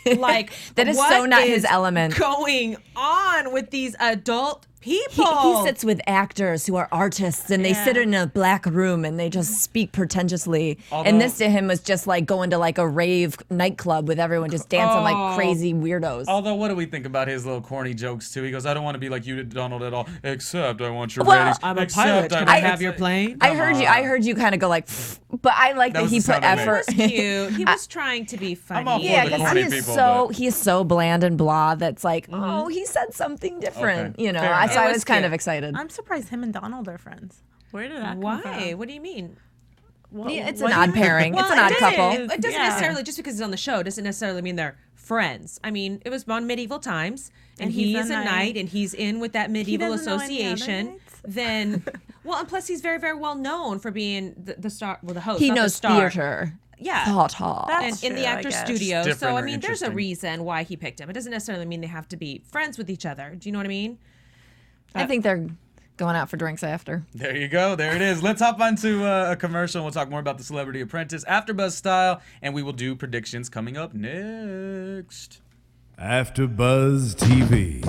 Like that is what so not his is element. Going on with these adult people. He sits with actors who are artists, and they sit in a black room and they just speak pretentiously. And this to him was just like going to like a rave nightclub with everyone just dancing like crazy weirdos. Although, what do we think about his little corny jokes too? He goes, "I don't want to be like you, Donald, at all. Except I want your Well, ratings. I'm a Except pilot. Can I have your plane?" I heard you kind of go like, but I like that was he the put sound I effort. made. Cute. He was trying to be funny. I'm all for Yeah, the because corny he is people, he is so bland and blah. That's like, oh, he said something different. Okay. You know, Fair enough. so It I was was kind cute. of excited. I'm surprised him and Donald are friends. Where did that come Why? from? What do you mean? Yeah, it's What an do you odd mean? pairing. It's an odd couple. It doesn't Yeah. necessarily, just because he's on the show, doesn't necessarily mean they're friends. I mean, it was on medieval times, and And he's he's a a knight. knight, and he's in with that medieval doesn't know any other association. knights? Then, well, and plus he's very, very well known for being the star, well, the host. He not the knows star. theater. Yeah. Theater. That's And in the true, I actor's guess. studio. Different So, I or mean, there's a interesting. reason why he picked him. It doesn't necessarily mean they have to be friends with each other. Do you know what I mean? I think they're going out for drinks after. There you go. There it is. Let's hop onto a commercial. We'll talk more about the Celebrity Apprentice, AfterBuzz style, and we will do predictions coming up next. AfterBuzz TV.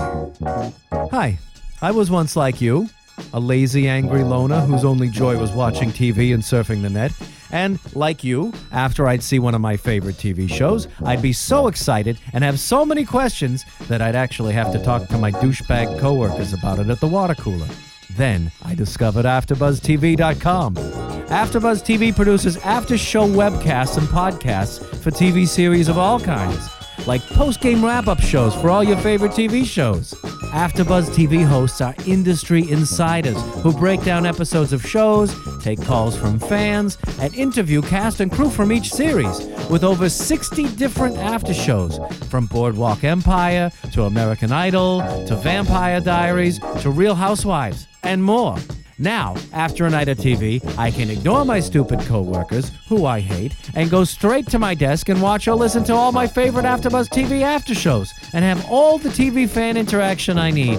Hi, I was once like you, a lazy, angry loner whose only joy was watching TV and surfing the net. And like you, after I'd see one of my favorite TV shows, I'd be so excited and have so many questions that I'd actually have to talk to my douchebag coworkers about it at the water cooler. Then I discovered AfterBuzzTV.com. AfterBuzz TV produces after-show webcasts and podcasts for TV series of all kinds, like post-game wrap-up shows for all your favorite TV shows. AfterBuzz TV hosts are industry insiders who break down episodes of shows, take calls from fans, and interview cast and crew from each series, with over 60 different after shows, from Boardwalk Empire to American Idol to Vampire Diaries to Real Housewives, and more. Now, after a night of TV, I can ignore my stupid coworkers, who I hate, and go straight to my desk and watch or listen to all my favorite AfterBuzz TV after shows, and have all the TV fan interaction I need.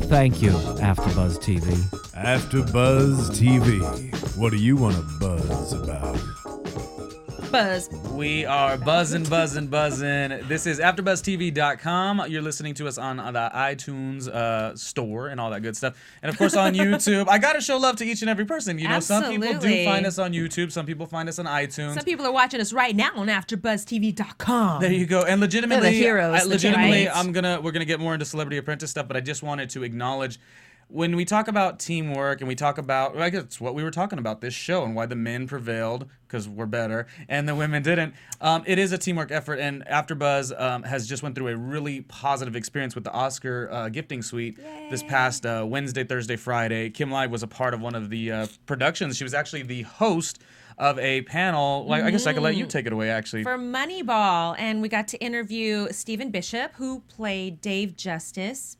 Thank you, AfterBuzz TV. AfterBuzz TV. What do you want to buzz about? Buzz. We are buzzing. This is AfterBuzzTV.com. You're listening to us on the iTunes store and all that good stuff. And, of course, on YouTube. I got to show love to each and every person. You know, some people do Absolutely. find us on YouTube. Some people find us on iTunes. Some people are watching us right now on AfterBuzzTV.com. There you go. And legitimately, They're the heroes, the legitimately, champions. we're gonna get more into Celebrity Apprentice stuff, but I just wanted to acknowledge when we talk about teamwork and we talk about, I guess it's what we were talking about this show and why the men prevailed because we're better and the women didn't. It is a teamwork effort, and AfterBuzz has just went through a really positive experience with the Oscar gifting suite this past Wednesday, Thursday, Friday. Kimlai was a part of one of the productions. She was actually the host of a panel. Like, I guess I could let you take it away, actually. For Moneyball, and we got to interview Stephen Bishop, who played Dave Justice,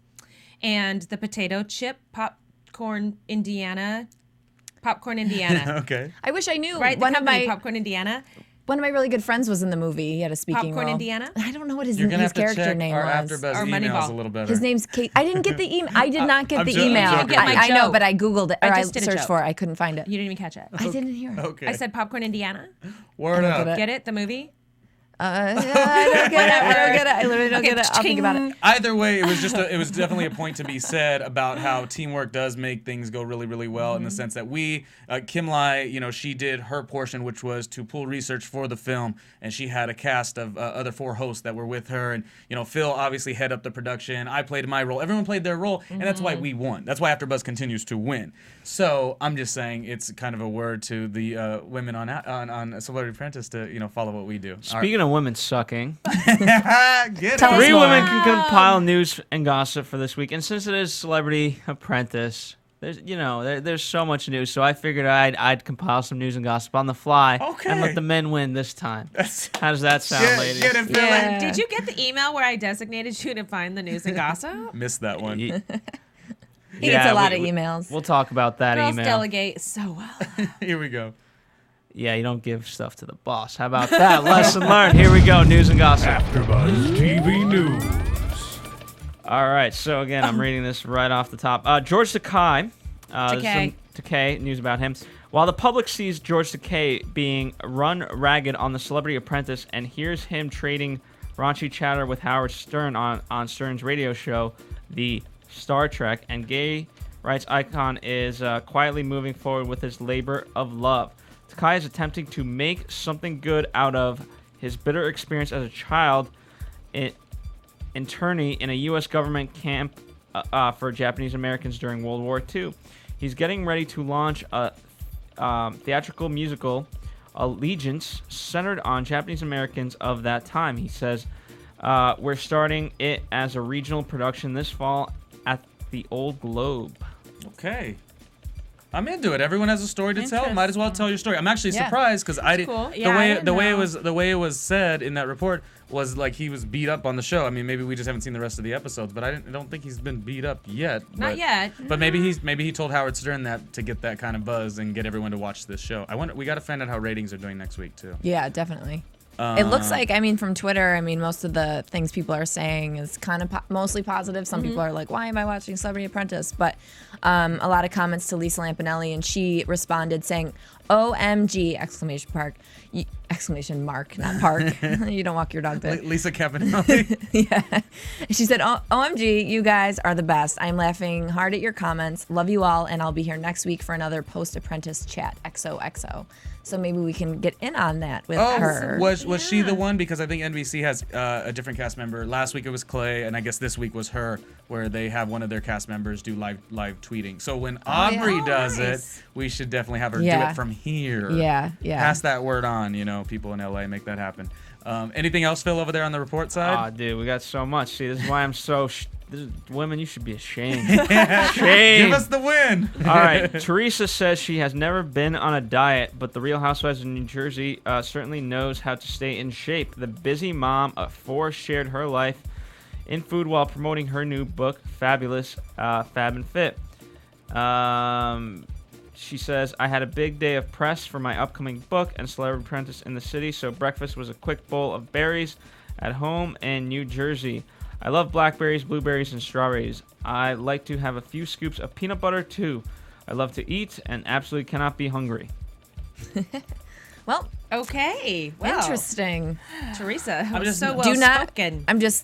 and the potato chip Popcorn Indiana. Okay. I wish I knew. Right, the company, Popcorn Indiana. One of my really good friends was in the movie. He had a speaking Popcorn role. Indiana? I don't know what his You're gonna have to character check name our was. AfterBuzz Or emails Moneyball. a little better. His name's Kate. I didn't get the email. I did not get I'm the joking. email. I'm joking. I know, joke. but I googled it. I Or I just did a searched joke. for it. I couldn't find it. You didn't even catch it. I didn't hear it. Okay. I said Popcorn Indiana. Word I don't up. get it. Get it? The movie? I don't get it. I don't get it. I literally don't Okay, get it. I'll think about it. Either way, it was definitely a point to be said about how teamwork does make things go really, really well in the sense that we, Kimlai, you know, she did her portion, which was to pull research for the film, and she had a cast of other 4 hosts that were with her, and, you know, Phil obviously head up the production. I played my role. Everyone played their role, and that's why we won. That's why AfterBuzz continues to win. So I'm just saying it's kind of a word to the women on Celebrity Apprentice to, you know, follow what we do. Speaking of women sucking, Get it. Tell us 3 more. women can compile news and gossip for this week. And since it is Celebrity Apprentice, there's so much news. So I figured I'd compile some news and gossip on the fly and let the men win this time. How does that sound, ladies? Get it, Philly. Yeah. Did you get the email where I designated you to find the news and gossip? Missed that one. He gets a lot of emails. We'll talk about that Girls email. delegate so well. Here we go. Yeah, you don't give stuff to the boss. How about that? Lesson learned. Here we go. News and gossip. AfterBuzz TV News. All right. So again, I'm reading this right off the top. George Takei. Takei. News about him. While the public sees George Takei being run ragged on the Celebrity Apprentice and hears him trading raunchy chatter with Howard Stern on Stern's radio show, the Star Trek, and gay rights icon is quietly moving forward with his labor of love. Takai is attempting to make something good out of his bitter experience as a child internee in a U.S. government camp for Japanese Americans during World War II. He's getting ready to launch a theatrical musical, Allegiance, centered on Japanese Americans of that time. He says, we're starting it as a regional production this fall at the Old Globe. Okay. I'm into it. Everyone has a story to tell. Might as well tell your story. I'm actually surprised because I didn't. Cool. The way it was said in that report was like he was beat up on the show. I mean, maybe we just haven't seen the rest of the episodes, but I don't think he's been beat up yet. Not yet. But maybe he told Howard Stern that to get that kind of buzz and get everyone to watch this show. We got to find out how ratings are doing next week too. Yeah, definitely. It looks like, from Twitter, most of the things people are saying is kind of mostly positive. Some people are like, why am I watching Celebrity Apprentice? But a lot of comments to Lisa Lampanelli, and she responded saying, OMG, exclamation mark, not park. You don't walk your dog there. Lisa Campanelli. Yeah. She said, OMG, you guys are the best. I'm laughing hard at your comments. Love you all, and I'll be here next week for another post-apprentice chat. XOXO. So maybe we can get in on that with her. Was she the one? Because I think NBC has a different cast member. Last week it was Clay, and I guess this week was her, where they have one of their cast members do live tweeting. So when Aubrey does it, we should definitely have her do it from here. Yeah. Pass that word on, people in LA, make that happen. Anything else, Phil, over there on the report side? Oh, dude, we got so much. See, this is why I'm so... women, you should be ashamed. Shame. Give us the win. All right. Teresa says she has never been on a diet, but the Real Housewives of New Jersey certainly knows how to stay in shape. The busy mom of 4 shared her life in food while promoting her new book, Fabulous, Fab and Fit. She says, I had a big day of press for my upcoming book and Celebrity Apprentice in the city, so breakfast was a quick bowl of berries at home in New Jersey. I love blackberries, blueberries, and strawberries. I like to have a few scoops of peanut butter, too. I love to eat and absolutely cannot be hungry. Well, okay. Well, interesting. Teresa, I'm just, so well spoken. I'm not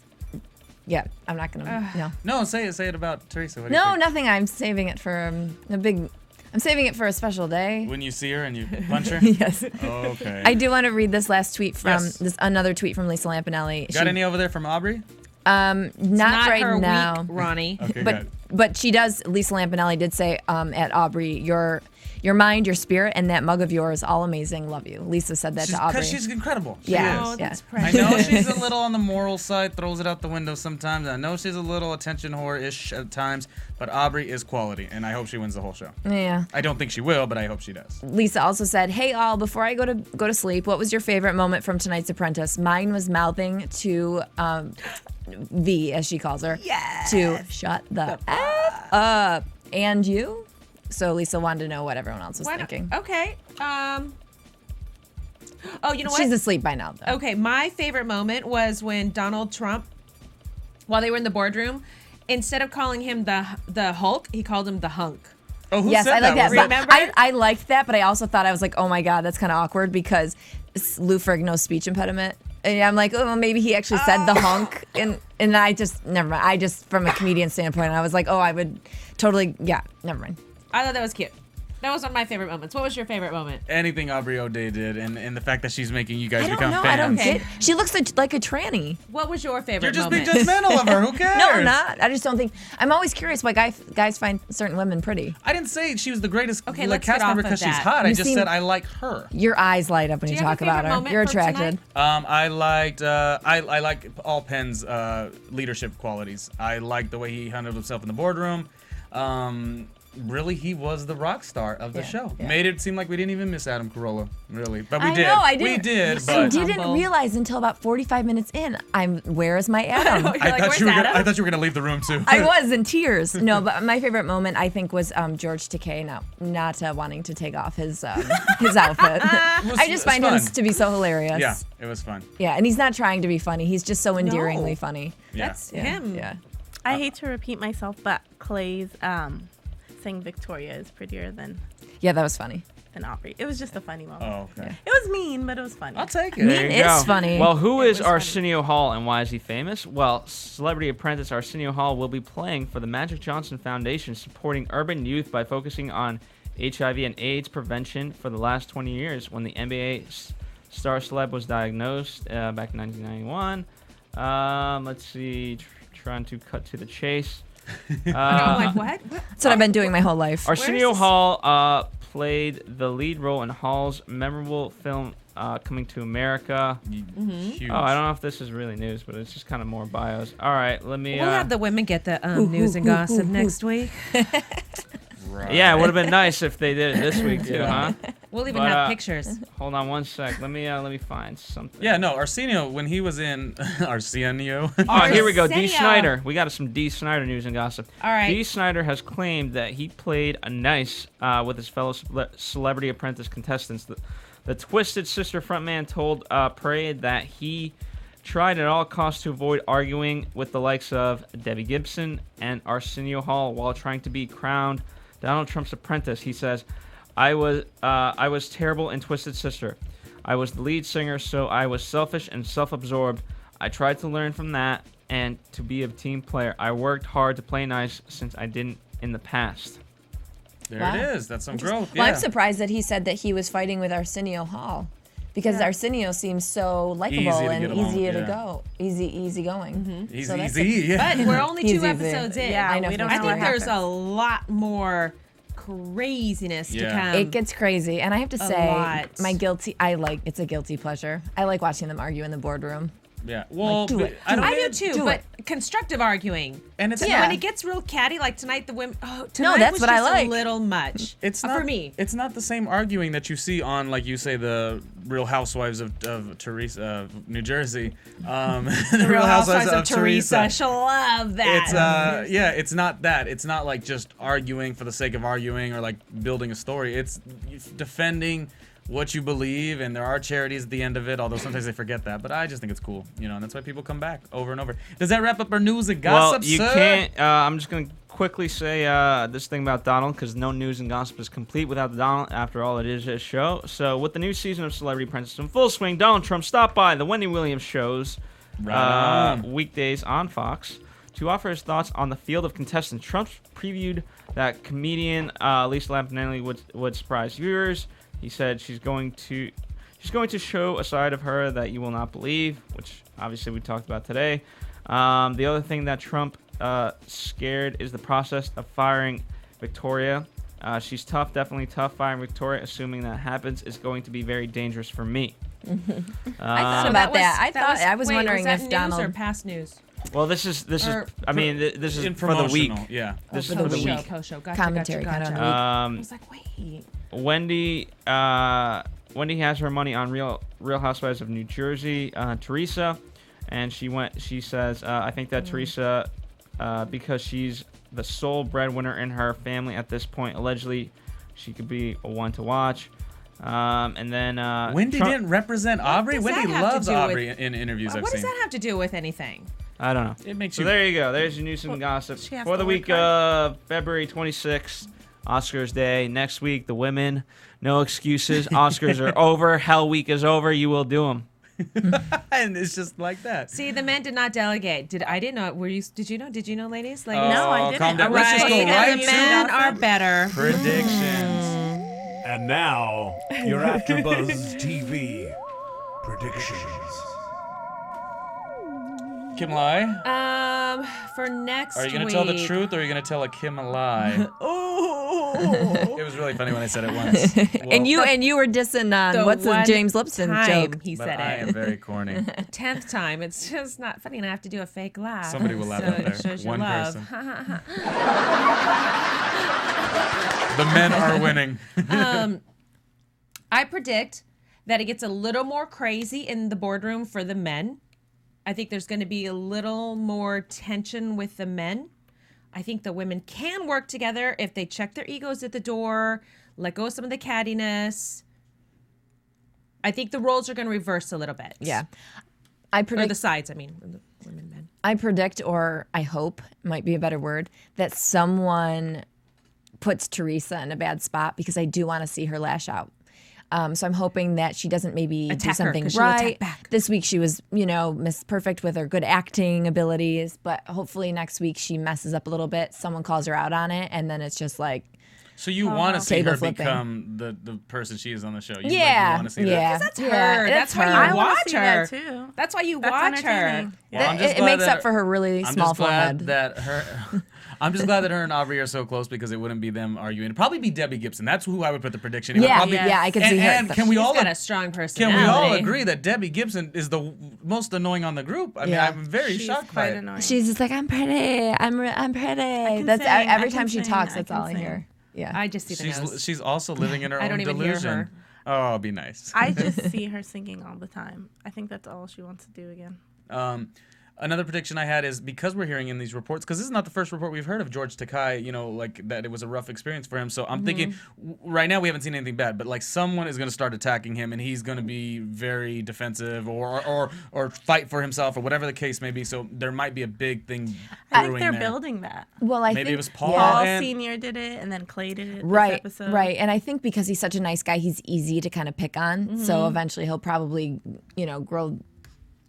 going to, no. No, say it about Teresa. What do you No, think? nothing. I'm saving it for I'm saving it for a special day. When you see her and you punch her? Yes. Okay. I do want to read this last tweet from another tweet from Lisa Lampanelli. Got any over there from Aubrey? Not right her now, week, Ronnie. Okay, but she does. Lisa Lampanelli did say at Aubrey, your mind, your spirit, and that mug of yours, all amazing. Love you. Lisa said that to Aubrey. Because she's incredible. She Yeah. is. Oh, that's I precious. know she's a little on the moral side, throws it out the window sometimes. I know she's a little attention whore-ish at times, but Aubrey is quality, and I hope she wins the whole show. Yeah. I don't think she will, but I hope she does. Lisa also said, "Hey all, before I go to sleep, what was your favorite moment from tonight's Apprentice?" Mine was mouthing to V, as she calls her, to shut the F up. And you? So Lisa wanted to know what everyone else was thinking. Okay. Oh, you know what? She's asleep by now, though. Okay, my favorite moment was when Donald Trump, while they were in the boardroom, instead of calling him the Hulk, he called him the Hunk. Oh, who Yes, said I like that. Was it- Remember? I liked that, but I also thought, I was like, oh my God, that's kind of awkward because Lou Ferrigno's speech impediment. And I'm like, oh, maybe he actually said the hunk. And I just, never mind. I just, from a comedian standpoint, I was like, oh, I would totally, never mind. I thought that was cute. That was one of my favorite moments. What was your favorite moment? Anything Aubrey O'Day did, and the fact that she's making you guys I don't become know. fans. I don't Okay. get. She looks like a tranny. What was your favorite You're just moment? being judgmental of her. Who cares? No, I'm not. I just don't think. I'm always curious why guys find certain women pretty. I didn't say she was the greatest Okay, like, let's cast get member off of because she's that. hot. I You just seem- said I like her. Your eyes light up when you you have talk a favorite about her. moment You're from attracted. tonight? I liked I like Paul Penn's leadership qualities. I liked the way he handled himself in the boardroom. Really, he was the rock star of the show. yeah. Made it seem like we didn't even miss Adam Carolla, really. But we I did. know, I We didn't. did. I But didn't Humble. realize until about 45 minutes in. Where is my Adam? You're like, where's Adam? I thought you were gonna leave the room too. I was in tears. No, but my favorite moment I think was George Takei not wanting to take off his outfit. I just find him fun. to be so hilarious. Yeah, it was fun. Yeah, and he's not trying to be funny. He's just so endearingly funny. Yeah. That's Yeah. him. Yeah. I hate to repeat myself, but Clay's saying Victoria is prettier than. Yeah, that was funny. and Aubrey. It was just a funny moment. Oh, okay. It was mean, but it was funny. I'll take it. There you It's go. funny. Well, who It is was funny. Arsenio Hall and why is he famous? Well, Celebrity Apprentice Arsenio Hall will be playing for the Magic Johnson Foundation, supporting urban youth by focusing on HIV and AIDS prevention for the last 20 years. When the NBA star celeb was diagnosed back in 1991. Let's see, trying to cut to the chase. I'm like, what? That's what I've been doing my whole life. Arsenio Hall played the lead role in Hall's memorable film Coming to America. Huge. Oh, I don't know if this is really news, but it's just kind of more bios. All right, let me. We'll have the women get the news and gossip next week. Right. Yeah, it would have been nice if they did it this week too, huh? We'll even But, have pictures. Hold on one sec. Let me find something. Yeah, no, Arsenio, when he was in Arsenio. Oh, here we go. D. Arsenio. Snyder. We got some D. Snyder news and gossip. All right. D. Snyder has claimed that he played a nice with his fellow Celebrity Apprentice contestants. The Twisted Sister frontman told Parade that he tried at all costs to avoid arguing with the likes of Debbie Gibson and Arsenio Hall while trying to be crowned Donald Trump's apprentice. He says, I was terrible in Twisted Sister. I was the lead singer, so I was selfish and self-absorbed. I tried to learn from that and to be a team player. I worked hard to play nice since I didn't in the past. There Wow. it is. That's some growth. Well, Yeah. I'm surprised that he said that he was fighting with Arsenio Hall, because Arsenio seems so likable Easy to and get along easy with, to yeah. go, easy going. Easy, So that's easy. Yeah. But we're only Easy, 2 easy. episodes in. Yeah, I know. we don't I I know think what there's a happens. lot more craziness to Yeah. come. It gets crazy, and I have to A say, lot. it's a guilty pleasure. I like watching them argue in the boardroom. Yeah. Well, do but it, I don't I need- do too, do but constructive arguing. And it's Yeah. When it gets real catty, like tonight, the women. Oh, tonight that's was what I just like. a little much. It's not for me. It's not the same arguing that you see on, like you say, the Real Housewives of Teresa, New Jersey. The Real Housewives of Teresa. She'll love that. It's it's not that. It's not like just arguing for the sake of arguing or like building a story. It's defending what you believe, and there are charities at the end of it, although sometimes they forget that. But I just think it's cool, and that's why people come back over and over. Does that wrap up our news and gossip, Well, you sir? can't. I'm just gonna quickly say this thing about Donald, because no news and gossip is complete without the Donald. After all, it is a show. So, with the new season of Celebrity Apprentice in full swing, Donald Trump stopped by the Wendy Williams shows Right on. weekdays on Fox to offer his thoughts on the field of contestants. Trump previewed that comedian Lisa Lampanelli would surprise viewers. He said she's going to show a side of her that you will not believe, which obviously we talked about today. The other thing that Trump scared is the process of firing Victoria. She's tough, definitely tough. Firing Victoria, assuming that happens, is going to be very dangerous for me. I thought about that. I was wait, wondering was that if news Donald. or past news. Well, this is. Or I mean, this is In for the week. promotional, yeah. This is for for the the week. week. Post show. Gotcha, Commentary gotcha, kind of gotcha. on I was like, wait. Wendy has her money on Real Housewives of New Jersey, Teresa, and she says, I think that Teresa, because she's the sole breadwinner in her family at this point, allegedly, she could be a one to watch. And then Wendy Trump- didn't represent Aubrey. does Wendy that have to loves do with- Aubrey in interviews I've What seen. does that have to do with anything? I don't know. It makes So you. there you go. There's your news and gossip she has for the the week word of February 26th, Oscars Day. Next week, the women, no excuses. Oscars are over. Hell Week is over. You will do them. And it's just like that. See, the men did not delegate. I didn't know. Did you know? Did you know, ladies? Like, No, I Oh, didn't. calm down. Right. Let's just go and right the men to are better. predictions. And now, your AfterBuzz TV predictions. Kimlai, For next are you gonna week. tell the truth or are you gonna tell a Kimlai? Oh. It was really funny when I said it once. Well, and you were dissing The what's the one James Lipson time joke? he but said I it. am very corny. 10th time. It's just not funny, and I have to do a fake laugh. Somebody will laugh so out there. It shows your One love. person. The men are winning. I predict that it gets a little more crazy in the boardroom for the men. I think there's going to be a little more tension with the men. I think the women can work together if they check their egos at the door, let go of some of the cattiness. I think the roles are going to reverse a little bit. Yeah, I Or predict. the sides, I mean, the women, men. I predict, or I hope, might be a better word, that someone puts Teresa in a bad spot because I do want to see her lash out. So I'm hoping that she doesn't maybe do something right. This week she was, Miss Perfect with her good acting abilities, but hopefully next week she messes up a little bit. Someone calls her out on it, and then it's just like. So you want to see her flipping. become the person she is on the show? You want to see that? That's her. That's why you watch her. Too. That's why you watch her. Well, it makes up for her really small forehead. I'm just glad that her and Aubrey are so close because it wouldn't be them arguing. It'd probably be Debbie Gibson. That's who I would put the prediction. Yeah, I can see her. And can we all got a strong personality. Can we all agree that Debbie Gibson is the most annoying on the group? I mean, I'm very shocked by it. Annoying. She's just like, I'm pretty. I'm pretty. That's every time she talks. That's all I hear. Yeah, I just see the nose. She's also living in her own delusion. Hear her. Oh, it'll be nice. I just see her singing all the time. I think that's all she wants to do again. Another prediction I had is because we're hearing in these reports, because this is not the first report we've heard of George Takei, like that it was a rough experience for him. So I'm thinking right now we haven't seen anything bad, but like someone is going to start attacking him and he's going to be very defensive or fight for himself or whatever the case may be. So there might be a big thing brewing I think they're building that. Well, maybe it was Paul. Paul Sr. did it and then Clay did it this episode. Right. And I think because he's such a nice guy, he's easy to kind of pick on. So eventually he'll probably,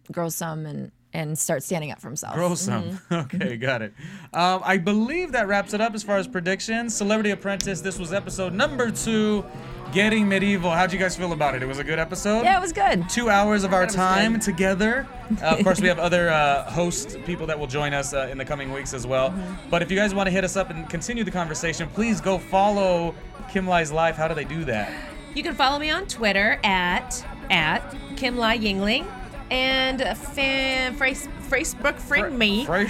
grow some and start standing up for himself. Grow some. Okay, got it. I believe that wraps it up as far as predictions. Celebrity Apprentice, this was episode number 2, Getting Medieval. How'd you guys feel about it? It was a good episode? Yeah, it was good. 2 hours of our time together. Of course, we have other host people that will join us in the coming weeks as well. But if you guys want to hit us up and continue the conversation, please go follow Kimlai's life. How do they do that? You can follow me on Twitter at Kimlai Yingling. And Facebook friend me on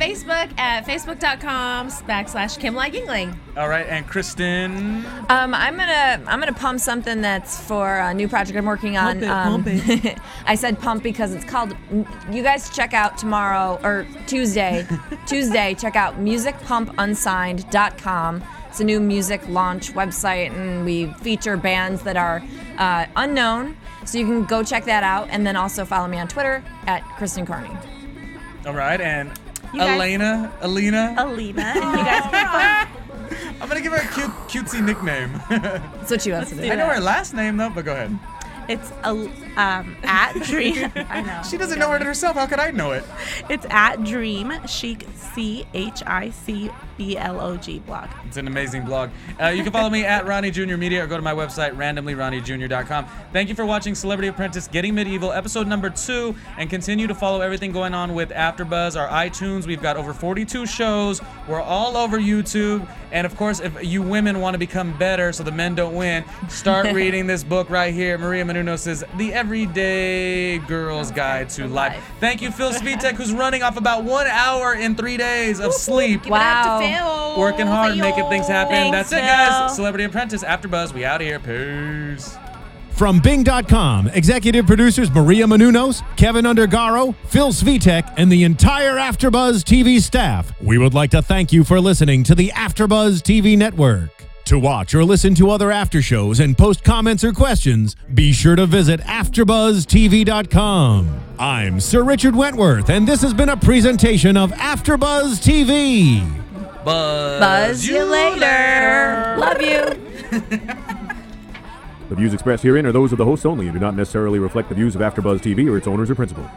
Facebook at facebook.com/Kimlai Yingling. All right, and Kristen. I'm gonna pump something that's for a new project I'm working on. Pump it. I said pump because it's called. You guys check out tomorrow or Tuesday. Check out musicpumpunsigned.com. It's a new music launch website, and we feature bands that are unknown. So you can go check that out, and then also follow me on Twitter at Kristen Carney. All right, and Alina. You guys can I'm gonna give her a cutesy nickname. That's what she wants to do. I know her last name though, but go ahead. It's at Dream. I know. She doesn't know it herself. How could I know it? It's at Dream Chic CHICBLOG blog. It's an amazing blog. You can follow me at Ronnie Jr Media or go to my website randomlyronniejr.com. Thank you for watching Celebrity Apprentice Getting Medieval episode number 2, and continue to follow everything going on with AfterBuzz, our iTunes. We've got over 42 shows. We're all over YouTube, and of course, if you women want to become better so the men don't win, start reading this book right here, Maria Menounos' The Everyday Girl's Guide to Life. Thank you, Phil Svitek, who's running off about 1 hour in 3 days of sleep. Wow. Working hard, making things happen. Thanks, That's it, guys. Celebrity Apprentice, AfterBuzz. We out of here. Peace. From Bing.com, executive producers Maria Menounos, Kevin Undergaro, Phil Svitek, and the entire AfterBuzz TV staff, we would like to thank you for listening to the AfterBuzz TV network. To watch or listen to other after shows and post comments or questions, be sure to visit AfterBuzzTV.com. I'm Sir Richard Wentworth, and this has been a presentation of AfterBuzz TV. Buzz you later. Love you. The views expressed herein are those of the hosts only and do not necessarily reflect the views of AfterBuzz TV or its owners or principals.